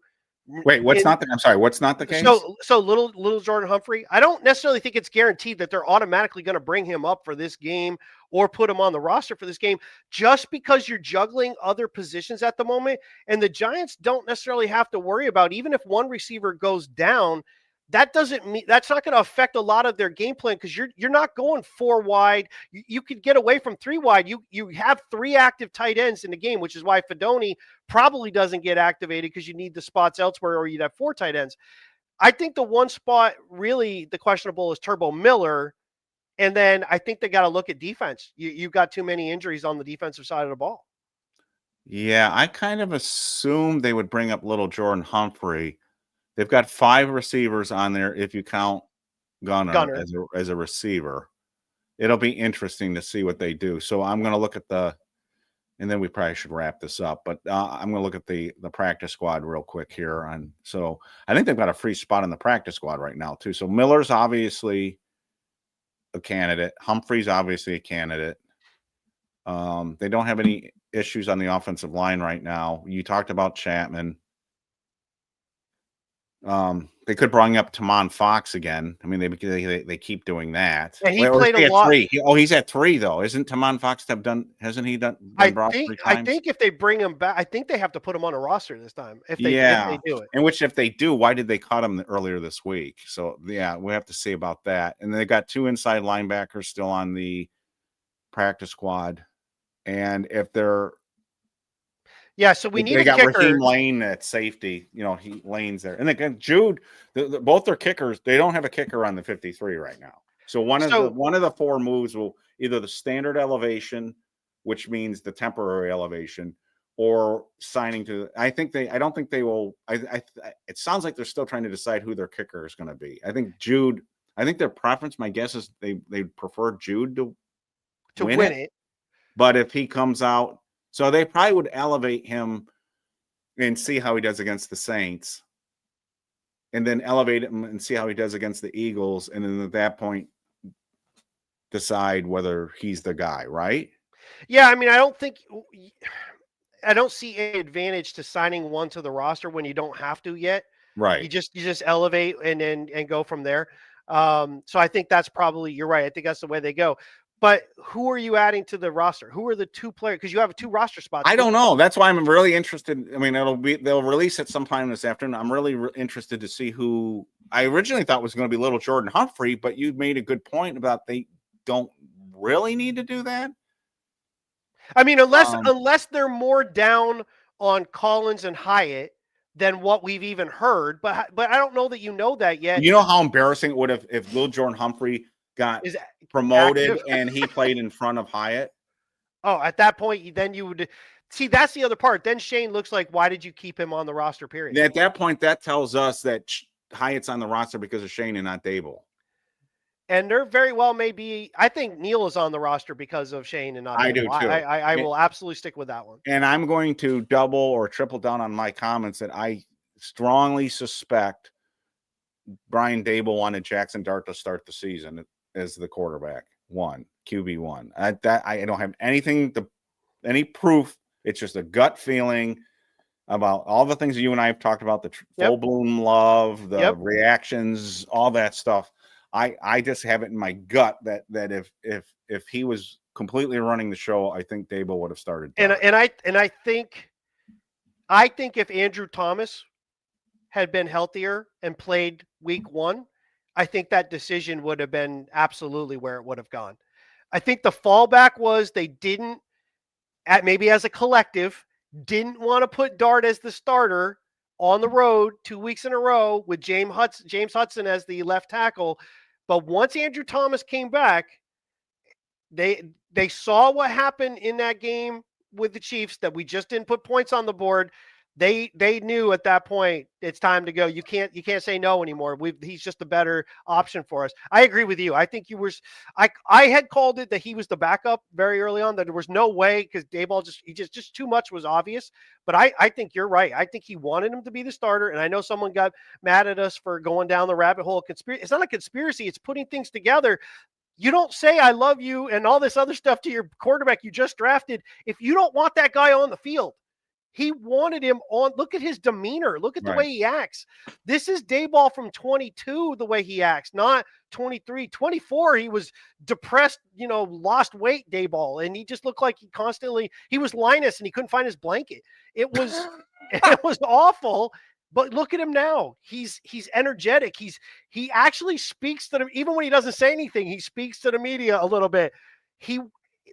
Wait, I'm sorry, what's not the case? So little Jordan Humphrey, I don't necessarily think it's guaranteed that they're automatically going to bring him up for this game or put him on the roster for this game just because you're juggling other positions at the moment. And the Giants don't necessarily have to worry about, even if one receiver goes down, that doesn't mean that's not going to affect a lot of their game plan because you're not going 4 wide. You could get away from 3 wide. You have 3 active tight ends in the game, which is why Fedoni probably doesn't get activated because you need the spots elsewhere, or you'd have 4 tight ends. I think the one spot really the questionable is Turbo Miller, and then I think they got to look at defense. You've got too many injuries on the defensive side of the ball. Yeah, I kind of assumed they would bring up little Jordan Humphrey. They've got 5 receivers on there if you count Gunner. As a receiver. It'll be interesting to see what they do. So I'm going to look at and then we probably should wrap this up, but I'm going to look at the practice squad real quick here. So I think they've got a free spot in the practice squad right now too. So Miller's obviously a candidate. Humphrey's obviously a candidate. They don't have any issues on the offensive line right now. You talked about Chapman. They could bring up Tamon Fox again. I mean, they keep doing that. And he played a lot. 3. He's at 3 though. Isn't Tamon Fox hasn't he done? I think if they bring him back, I think they have to put him on a roster this time. If they do it. And if they do, why did they cut him earlier this week? So yeah, we have to see about that. And they got 2 inside linebackers still on the practice squad. And if they're so we need they a got kicker. Raheem Lane at safety. Lane's there, and again Jude. Both their kickers. They don't have a kicker on the 53 right now. So one of the 4 moves will either the standard elevation, which means the temporary elevation, or signing to. I don't think they will. It sounds like they're still trying to decide who their kicker is going to be. I think Jude. I think their preference. My guess is they prefer Jude to win it. But if he comes out. So they probably would elevate him and see how he does against the Saints, and then elevate him and see how he does against the Eagles, and then at that point decide whether he's the guy, right? Yeah, I mean, I don't see any advantage to signing one to the roster when you don't have to yet. Right. You just elevate and go from there. So I think that's probably, you're right. I think that's the way they go. But who are you adding to the roster? Who are the 2 players? Because you have 2 roster spots. I don't know. That's why I'm really interested. I mean, they'll release it sometime this afternoon. I'm really interested to see who I originally thought was going to be little Jordan Humphrey, but you made a good point about they don't really need to do that. I mean, unless they're more down on Collins and Hyatt than what we've even heard, but I don't know that you know that yet. You know how embarrassing it would have if little Jordan Humphrey got is promoted active. and he played in front of Hyatt. Oh, at that point, then you would see. That's the other part. Then Shane looks like, why did you keep him on the roster? Period. At that point, that tells us that Hyatt's on the roster because of Shane and not Dable. And there very well may be. I think Neal is on the roster because of Shane and not. I Dable. do too. I will absolutely stick with that one. And I'm going to double or triple down on my comments that I strongly suspect Brian Dable wanted Jaxson Dart to start the season as the quarterback. QB1. I don't have any proof. It's just a gut feeling about all the things that you and I have talked about, the full bloom love, the reactions, all that stuff. I just have it in my gut that if he was completely running the show, I think Dable would have started. And I think if Andrew Thomas had been healthier and played week 1, I think that decision would have been absolutely where it would have gone. I think the fallback was they didn't, maybe as a collective, didn't want to put Dart as the starter on the road 2 weeks in a row with James Hudson as the left tackle. But once Andrew Thomas came back, they saw what happened in that game with the Chiefs, that we just didn't put points on the board. They knew at that point it's time to go. You can't say no anymore. He's just a better option for us. I agree with you. I think I had called it that he was the backup very early on, that there was no way, because Daboll just too much was obvious. But I think you're right. I think he wanted him to be the starter. And I know someone got mad at us for going down the rabbit hole of conspiracy. It's not a conspiracy. It's putting things together. You don't say I love you and all this other stuff to your quarterback you just drafted if you don't want that guy on the field. He wanted him on. Look at his demeanor. Look at the way he acts. This is Daboll from 22, the way he acts, not 23. 24, he was depressed, lost weight Daboll, and he just looked like he was Linus and he couldn't find his blanket. It was awful. But look at him now. He's energetic. He actually speaks to them, even when he doesn't say anything. He speaks to the media a little bit.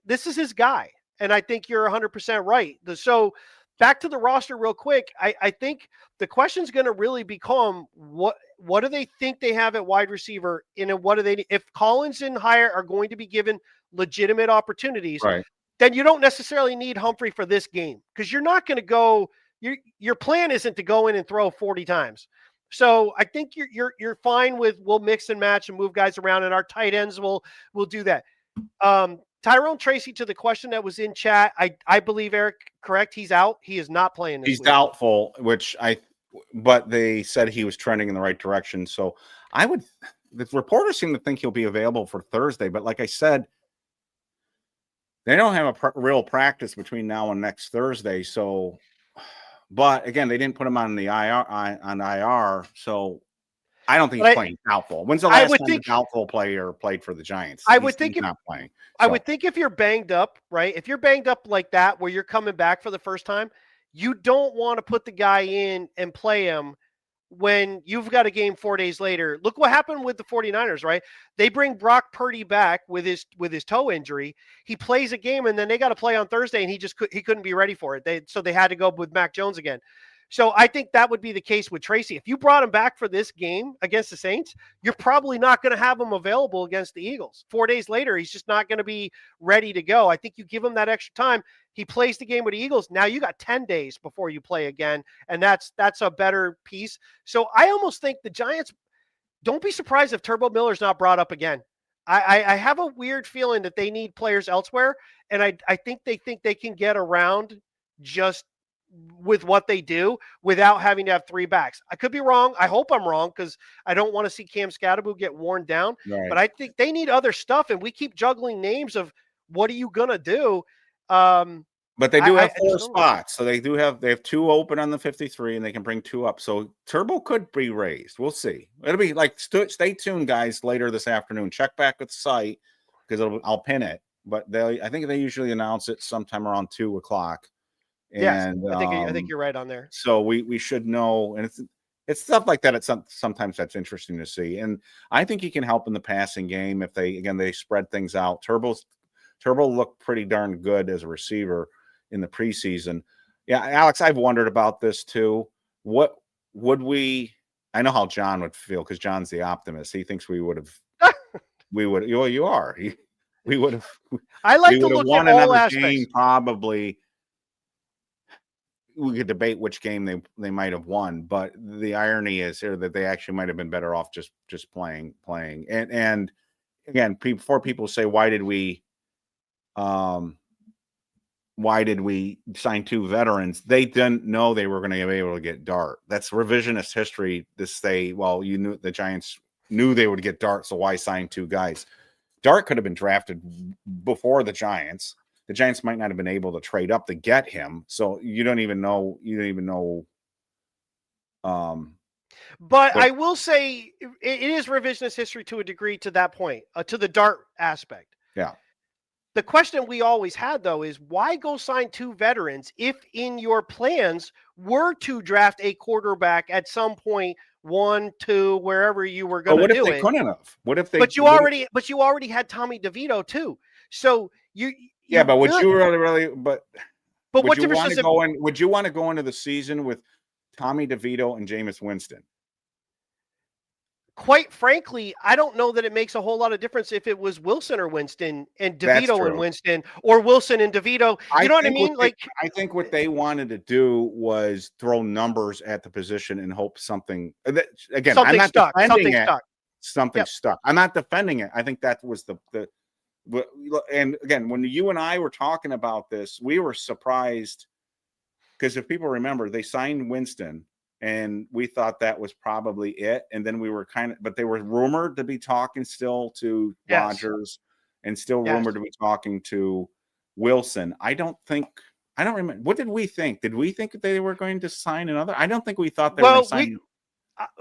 This is his guy, and I think you're 100% right. So back to the roster real quick. I think the question's going to really become what do they think they have at wide receiver, and what do they, if Collins and Hyatt are going to be given legitimate opportunities, right, then you don't necessarily need Humphrey for this game, because you're not going to go. Your plan isn't to go in and throw 40 times. So I think you're fine with, we'll mix and match and move guys around, and our tight ends will do that. Tyrone Tracy, to the question that was in chat, I believe, Eric, correct? He's out. He is not playing this week. He's doubtful, but they said he was trending in the right direction. So the reporters seem to think he'll be available for Thursday, but like I said, they don't have a real practice between now and next Thursday. So, but again, they didn't put him on the IR. So I don't think he's playing doubtful. When's the last time a doubtful player played for the Giants? I would think he's not playing. I would think if you're banged up, right? If you're banged up like that, where you're coming back for the first time, you don't want to put the guy in and play him when you've got a game 4 days later. Look what happened with the 49ers, right? They bring Brock Purdy back with his toe injury. He plays a game, and then they got to play on Thursday, and he couldn't be ready for it. So they had to go with Mac Jones again. So I think that would be the case with Tracy. If you brought him back for this game against the Saints, you're probably not going to have him available against the Eagles. 4 days later, he's just not going to be ready to go. I think you give him that extra time. He plays the game with the Eagles. Now you got 10 days before you play again, and that's a better piece. So I almost think the Giants, don't be surprised if Turbo Miller's not brought up again. I have a weird feeling that they need players elsewhere, and I think they can get around just with what they do without having to have three backs. I could be wrong. I hope I'm wrong, because I don't want to see Cam Skattebo get worn down. Right. But I think they need other stuff, and we keep juggling names of what are you gonna do. But they do have 4 spots, so they have 2 open on the 53, and they can bring 2 up. So Turbo could be raised. We'll see. It'll be like stay tuned, guys. Later this afternoon, check back with the site, because I'll pin it. But I think they usually announce it sometime around 2:00. And I think you're right on there. So we should know, and it's stuff like that. Sometimes that's interesting to see, and I think he can help in the passing game if they spread things out. Turbo looked pretty darn good as a receiver in the preseason. Yeah, Alex, I've wondered about this too. What would we? I know how John would feel, because John's the optimist. He thinks we would have we would. Well, you are. We would have. I like we to would have look won at all another aspects. game. Probably, we could debate which game they might have won, but the irony is here that they actually might have been better off just playing. And again, before people say why did we sign 2 veterans? They didn't know they were going to be able to get Dart. That's revisionist history to say, well, you knew the Giants knew they would get Dart, so why sign 2 guys? Dart could have been drafted before the Giants. The Giants might not have been able to trade up to get him. So you don't even know. But I will say it is revisionist history to a degree to that point, to the Dart aspect. Yeah. The question we always had, though, is why go sign 2 veterans if in your plans were to draft a quarterback at some point, 1, 2, wherever you were going to do it? What if they couldn't have? What if they? But you already had Tommy DeVito too. So but would you really? But what difference does it? Would you want to go into the season with Tommy DeVito and Jameis Winston? Quite frankly, I don't know that it makes a whole lot of difference if it was Wilson or Winston and DeVito and Winston, or Wilson and DeVito. You know what I mean? I think what they wanted to do was throw numbers at the position and hope something. Again, I'm not defending it. Something stuck. I'm not defending it. I think that was the. And again, when you and I were talking about this, we were surprised because if people remember, they signed Winston. And we thought that was probably it. And then we were but they were rumored to be talking still to Rodgers and still rumored to be talking to Wilson. I don't remember. What did we think? Did we think that they were going to sign another? I don't think we thought they were going to sign.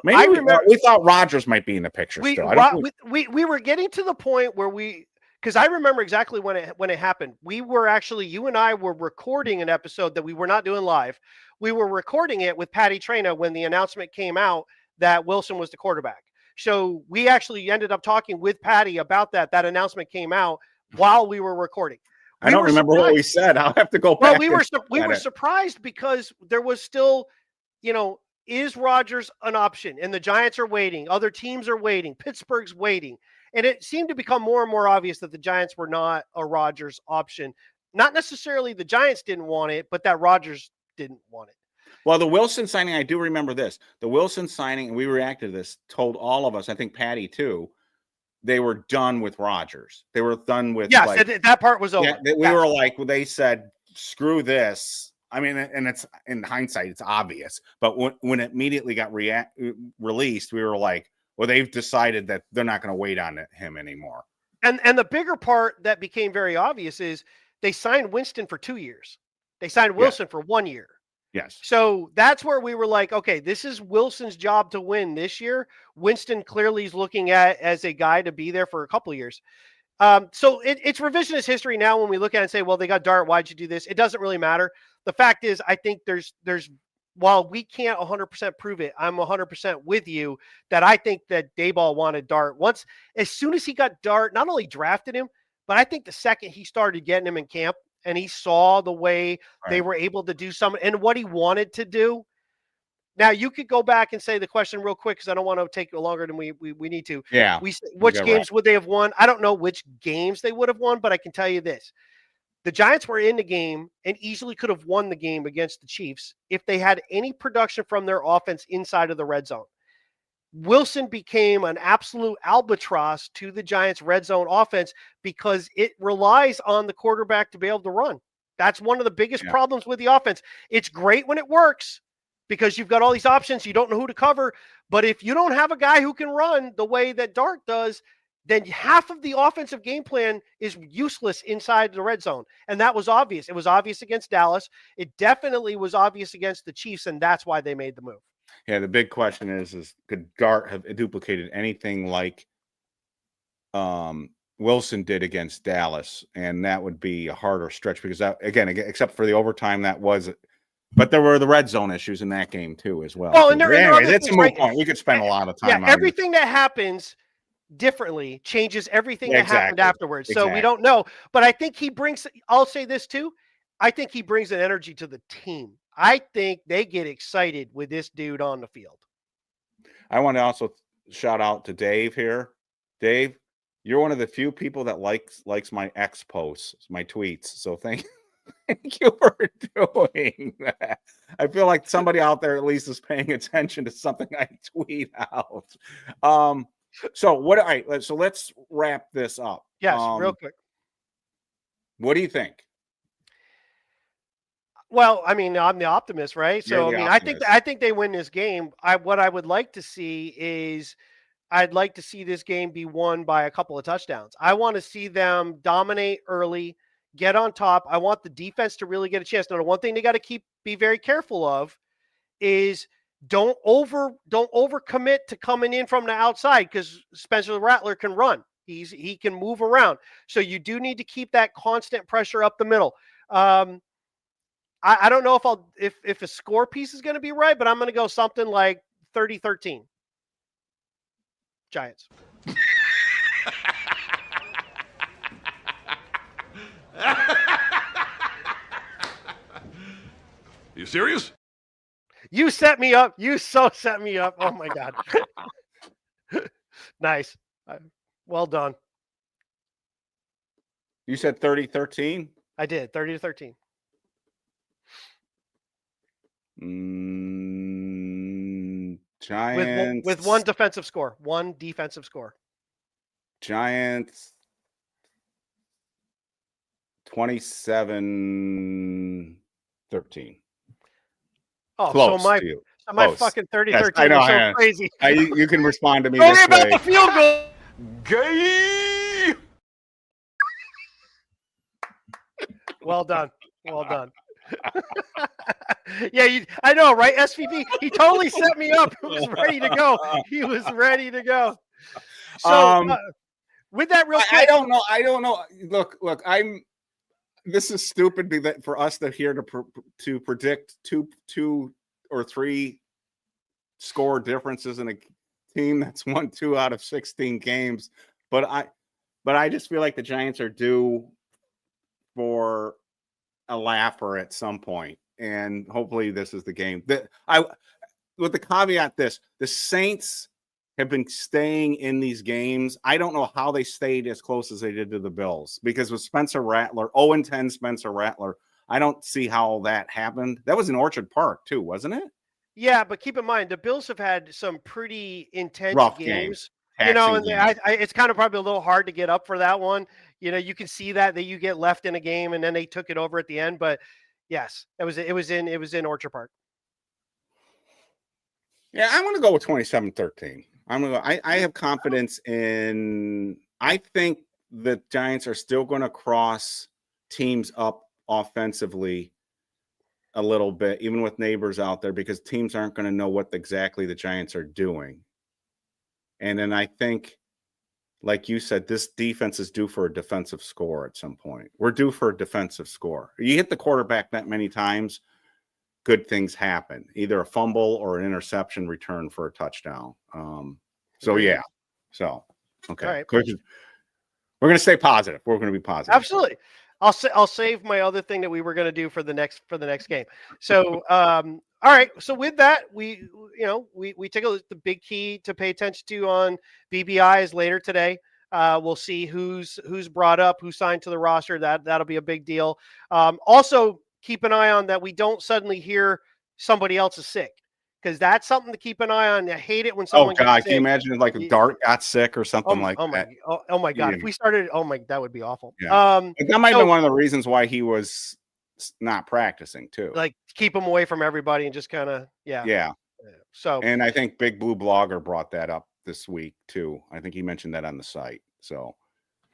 Maybe we thought Rodgers might be in the picture still. We were getting to the point where because I remember exactly when it happened. We were actually, you and I were recording an episode that we were not doing live. We were recording it with Patty Traina when the announcement came out that Wilson was the quarterback. So we actually ended up talking with Patty about that. That announcement came out while we were recording. I don't remember what we said. I'll have to go back. Well, we were surprised because there was still, is Rodgers an option? And the Giants are waiting. Other teams are waiting. Pittsburgh's waiting. And it seemed to become more and more obvious that the Giants were not a Rodgers option. Not necessarily the Giants didn't want it, but that Rodgers didn't want it. Well, the Wilson signing, I do remember this. The Wilson signing, and we reacted to this, told all of us, I think Patty too, they were done with Rodgers. They were done with. Yes, that part was over. Yeah, we were like, they said, screw this. I mean, and it's in hindsight, it's obvious. But when it immediately got released, we were like, well, they've decided that they're not going to wait on him anymore. And the bigger part that became very obvious is they signed Winston for 2 years. They signed Wilson for 1 year. Yes. So that's where we were like, okay, this is Wilson's job to win this year. Winston clearly is looking at as a guy to be there for a couple of years. So it's revisionist history now when we look at it and say, well, they got Dart. Why'd you do this? It doesn't really matter. The fact is, I think there's while we can't 100% prove it, I'm 100% with you that I think that Daboll wanted Dart. As soon as he got Dart, not only drafted him, but I think the second he started getting him in camp and he saw the way they were able to do something and what he wanted to do. Now, you could go back and say the question real quick because I don't want to take longer than we need to. Yeah. Which games would they have won? I don't know which games they would have won, but I can tell you this. The Giants were in the game and easily could have won the game against the Chiefs if they had any production from their offense inside of the red zone. Wilson became an absolute albatross to the Giants' red zone offense because it relies on the quarterback to be able to run. That's one of the biggest problems with the offense. It's great when it works because you've got all these options. You don't know who to cover. But if you don't have a guy who can run the way that Dart does, then half of the offensive game plan is useless inside the red zone. And that was obvious. It was obvious against Dallas. It definitely was obvious against the Chiefs, and that's why they made the move. Yeah, the big question is could Dart have duplicated anything like Wilson did against Dallas? And that would be a harder stretch because that, again, except for the overtime, but there were the red zone issues in that game too, as well. Well, and anyway, that's a moot point. We could spend a lot of time on everything that happens differently changes everything that happened afterwards. So we don't know. But I think I'll say this too. I think he brings an energy to the team. I think they get excited with this dude on the field. I want to also shout out to Dave here. Dave, You're one of the few people that likes my ex posts, my tweets. So thank you for doing that. I feel like somebody out there at least is paying attention to something I tweet out. So what? All right, so let's wrap this up. Yes, real quick. What do you think? Well, I mean, I'm the optimist, right? So You're the I optimist. think they win this game. What I would like to see is I'd like to see this game be won by a couple of touchdowns. I want to see them dominate early, get on top. I want the defense to really get a chance. Now, the one thing they got to be very careful of is don't overcommit to coming in from the outside, because Spencer Rattler can run. He can move around. So you do need to keep that constant pressure up the middle. I don't know if a score piece is going to be right, but I'm going to go something like 30-13. Giants. You serious? You set me up. You so set me up. Oh my God. Nice. Well done. You said 30-13? I did. 30-13. Giants. With one defensive score. One defensive score. Giants 27-13. Oh, Close so my to you. my fucking 30-13 Yes, I know, is so I know. crazy. You can respond to me Don't worry this about way. the field goal. Gay. Well done. Well done. Yeah, I know, right? SVP, he totally set me up. He was ready to go. He was ready to go. So, with that real quick. I don't know. Look, this is stupid for us to predict two or three score differences in a team that's won 2 out of 16 games. But I just feel like the Giants are due for a laugher at some point, and hopefully this is the game. With the caveat, the Saints have been staying in these games. I don't know how they stayed as close as they did to the Bills, because with Spencer Rattler, 0-10 Spencer Rattler, I don't see how that happened. That was in Orchard Park too, wasn't it? Yeah, but keep in mind, the Bills have had some pretty intense Rough games. games. And it's kind of probably a little hard to get up for that one. You can see that you get left in a game, and then they took it over at the end. But yes, it was in Orchard Park. Yeah, I'm going to go with 27-13. I have confidence in. I think the Giants are still going to cross teams up offensively a little bit, even with Nabers out there, because teams aren't going to know what exactly the Giants are doing. And then I think, like you said, this defense is due for a defensive score at some point. We're due for a defensive score. You hit the quarterback that many times, good things happen. Either a fumble or an interception return for a touchdown. Okay. All right. We're going to stay positive. We're going to be positive. Absolutely. I'll save my other thing that we were going to do for the next game. So, all right. So with that, we take a look. The big key to pay attention to on BBI is later today. We'll see who's brought up, who signed to the roster. That'll be a big deal. Also, keep an eye on that we don't suddenly hear somebody else is sick, because that's something to keep an eye on. I hate it when someone. Oh God, can you imagine if like a Dart got sick or something that? Oh my God! If we started, that would be awful. Yeah. That might have been one of the reasons why he was not practicing too. Like, keep him away from everybody and just kind of Yeah. So, and I think Big Blue Blogger brought that up this week too. I think he mentioned that on the site. So,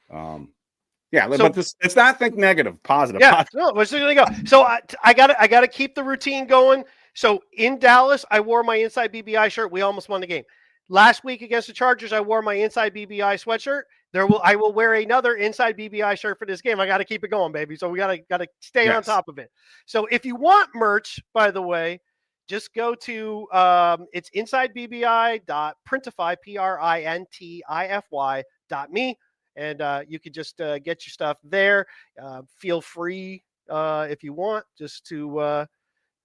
but it's not think negative, positive. Yeah, positive. no, we're just gonna go. So I gotta keep the routine going. So in Dallas, I wore my Inside BBI shirt. We almost won the game. Last week against the Chargers, I wore my Inside BBI sweatshirt. I will wear another Inside BBI shirt for this game. I got to keep it going, baby. So we gotta stay on top of it. So if you want merch, by the way, just go to it's insidebbi.printify printify.me, and you can just get your stuff there. Feel free if you want just to.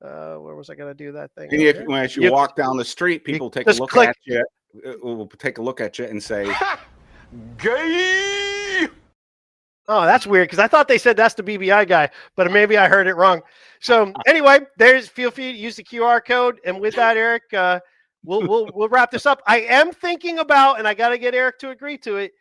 Where was I going to do that thing? And as you walk down the street, people take a look at you. Will take a look at you and say, Gay. Oh, that's weird because I thought they said that's the BBI guy, but maybe I heard it wrong. So anyway, feel free to use the QR code, and with that, Eric, we'll wrap this up. I am thinking about, and I got to get Eric to agree to it.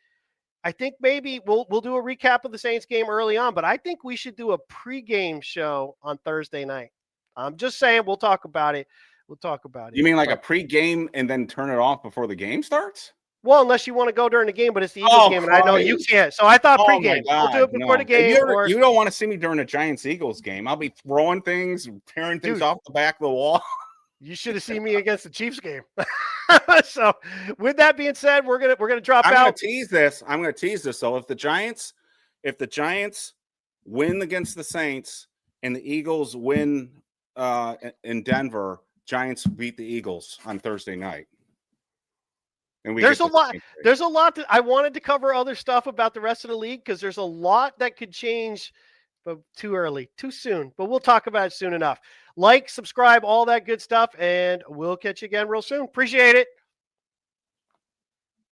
I think maybe we'll do a recap of the Saints game early on, but I think we should do a pregame show on Thursday night. I'm just saying we'll talk about it. We'll talk about it. You mean like a pregame and then turn it off before the game starts? Well, unless you want to go during the game, but it's the Eagles game, and I know you can't. So I thought pregame. We'll do it before the game. You don't want to see me during the Giants-Eagles game. I'll be throwing things, tearing things off the back of the wall. You should have seen me against the Chiefs game. So with that being said, we're gonna drop out. I'm gonna tease this. So if the Giants win against the Saints and the Eagles win in Denver, Giants beat the Eagles on Thursday night. And there's a lot that I wanted to cover other stuff about the rest of the league because there's a lot that could change, but too early, too soon. But we'll talk about it soon enough. Like, subscribe, all that good stuff, and we'll catch you again real soon. Appreciate it.